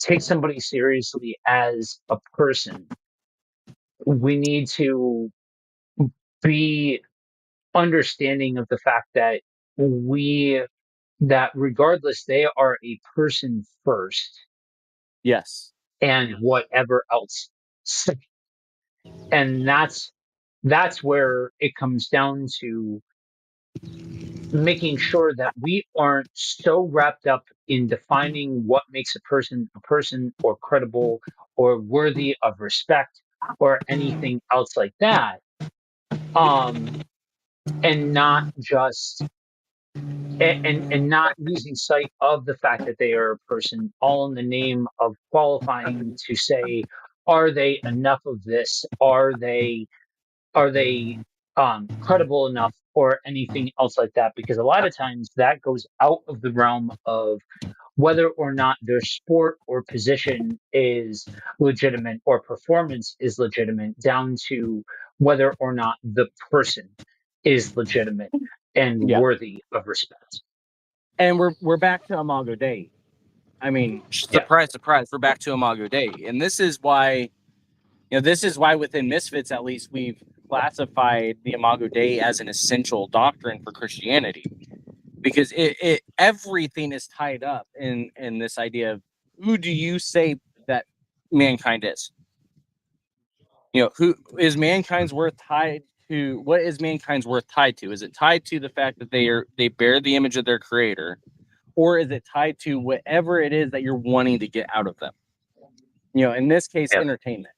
Speaker 2: take somebody seriously as a person, we need to be understanding of the fact that we that regardless they are a person first
Speaker 1: Yes.
Speaker 2: and whatever else. And that's where it comes down to making sure that we aren't so wrapped up in defining what makes a person or credible or worthy of respect or anything else like that. Um, and not just and not losing sight of the fact that they are a person, all in the name of qualifying to say, are they enough of this? Are they credible enough or anything else like that? Because a lot of times that goes out of the realm of whether or not their sport or position is legitimate or performance is legitimate, down to whether or not the person is legitimate and
Speaker 1: Yeah.
Speaker 2: worthy of respect.
Speaker 1: And we're back to Imago Dei. I mean,
Speaker 2: Yeah,
Speaker 1: surprise, surprise, we're back to Imago Dei. And this is why within Misfits, at least, we've classified the Imago Dei as an essential doctrine for Christianity, because it everything is tied up in this idea of who do you say that mankind is? Who is mankind's worth tied to? What is mankind's worth tied to? Is it tied to the fact that they bear the image of their creator, or is it tied to whatever it is that you're wanting to get out of them? In this case,
Speaker 2: yeah,
Speaker 1: entertainment.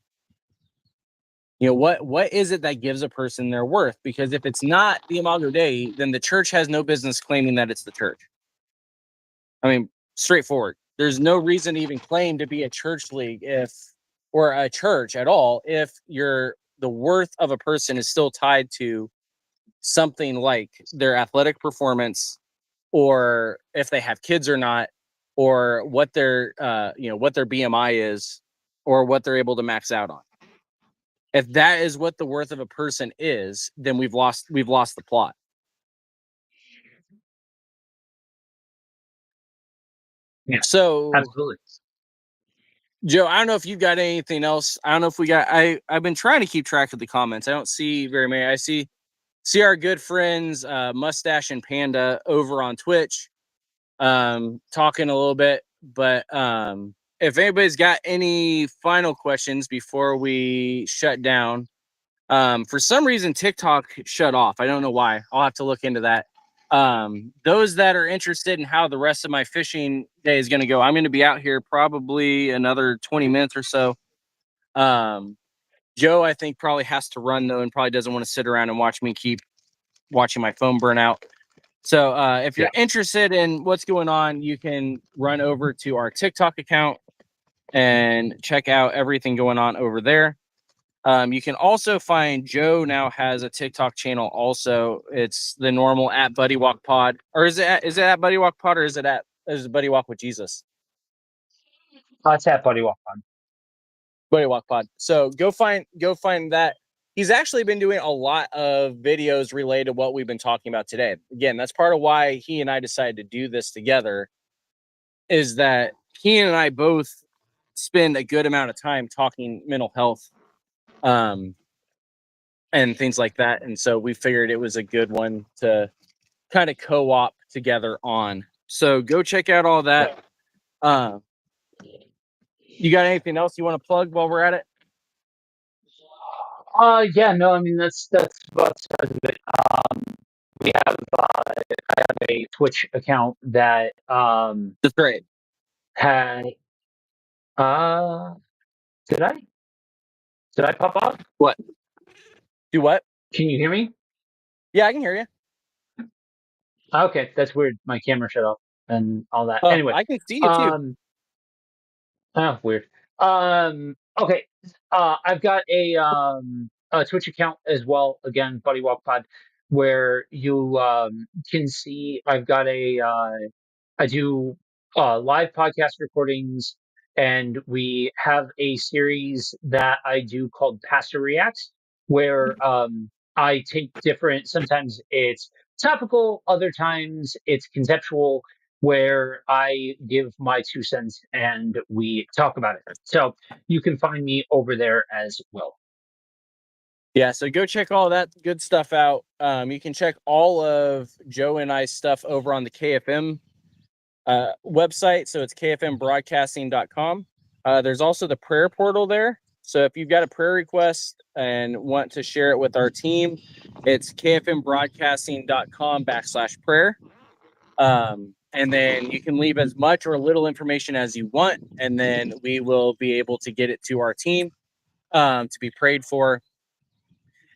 Speaker 1: What is it that gives a person their worth? Because if it's not the Imago Dei, then the church has no business claiming that it's the church. I mean, straightforward. There's no reason to even claim to be a church league or a church at all if the worth of a person is still tied to something like their athletic performance, or if they have kids or not, or what their BMI is, or what they're able to max out on. If that is what the worth of a person is, then we've lost the plot.
Speaker 2: yeah,
Speaker 1: So,
Speaker 2: absolutely.
Speaker 1: Joe, I don't know if you got anything else. I don't know if we got. I've been trying to keep track of the comments. I don't see very many. I see our good friends Mustache and Panda over on Twitch talking a little bit. But if anybody's got any final questions before we shut down, for some reason TikTok shut off. I don't know why. I'll have to look into that. Those that are interested in how the rest of my fishing day is going to go, I'm going to be out here probably another 20 minutes or so. Joe, I think, probably has to run though, and probably doesn't want to sit around and watch me keep watching my phone burn out. So if
Speaker 2: Yeah.
Speaker 1: you're interested in what's going on, you can run over to our TikTok account and check out everything going on over there. You can also find Joe now has a TikTok channel. Also, it's the normal at Buddy Walk Pod, or is it at Buddy Walk Pod, or is it Buddy Walk with Jesus?
Speaker 2: That's that, Buddy Walk on.
Speaker 1: Buddy Walk Pod. So go find that. He's actually been doing a lot of videos related to what we've been talking about today. Again, that's part of why he and I decided to do this together, is that he and I both spend a good amount of time talking mental health and things like that. And so we figured it was a good one to kind of co-op together on. So go check out all that. Uh, you got anything else you want to plug while we're at it?
Speaker 2: Yeah, no, I mean that's about the size of it. We have I have a Twitch account that
Speaker 1: That's great.
Speaker 2: had uh did I did I pop off?
Speaker 1: What? Do what?
Speaker 2: Can you hear me?
Speaker 1: Yeah, I can hear you.
Speaker 2: Okay, that's weird. My camera shut off and all that.
Speaker 1: Oh,
Speaker 2: Anyway,
Speaker 1: I can see you too.
Speaker 2: um oh weird. Okay. I've got a Twitch account as well, again, Buddy Walk Pod, where you can see I've got I do live podcast recordings, and we have a series that I do called Pastor Reacts, where I take different, sometimes it's topical, other times it's conceptual, where I give my 2 cents and we talk about it. So you can find me over there as well.
Speaker 1: Yeah, so go check all that good stuff out. You can check all of Joe and I's stuff over on the KFM website. So it's kfmbroadcasting.com. There's also the prayer portal there. So if you've got a prayer request and want to share it with our team, it's kfmbroadcasting.com/prayer. And then you can leave as much or little information as you want, and then we will be able to get it to our team to be prayed for.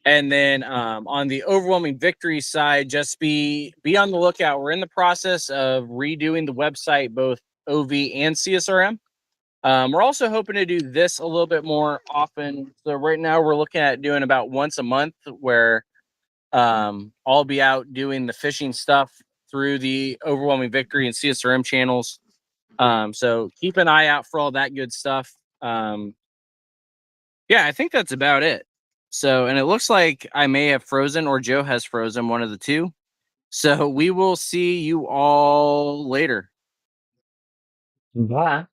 Speaker 1: And then on the overwhelming victory side, just be on the lookout. We're in the process of redoing the website, both OV and CSRM. We're also hoping to do this a little bit more often. So right now we're looking at doing about once a month, where I'll be out doing the fishing stuff through the overwhelming victory and CSRM channels. So keep an eye out for all that good stuff. Yeah, I think that's about it. So, and it looks like I may have frozen or Joe has frozen, one of the two. So we will see you all later.
Speaker 2: Bye.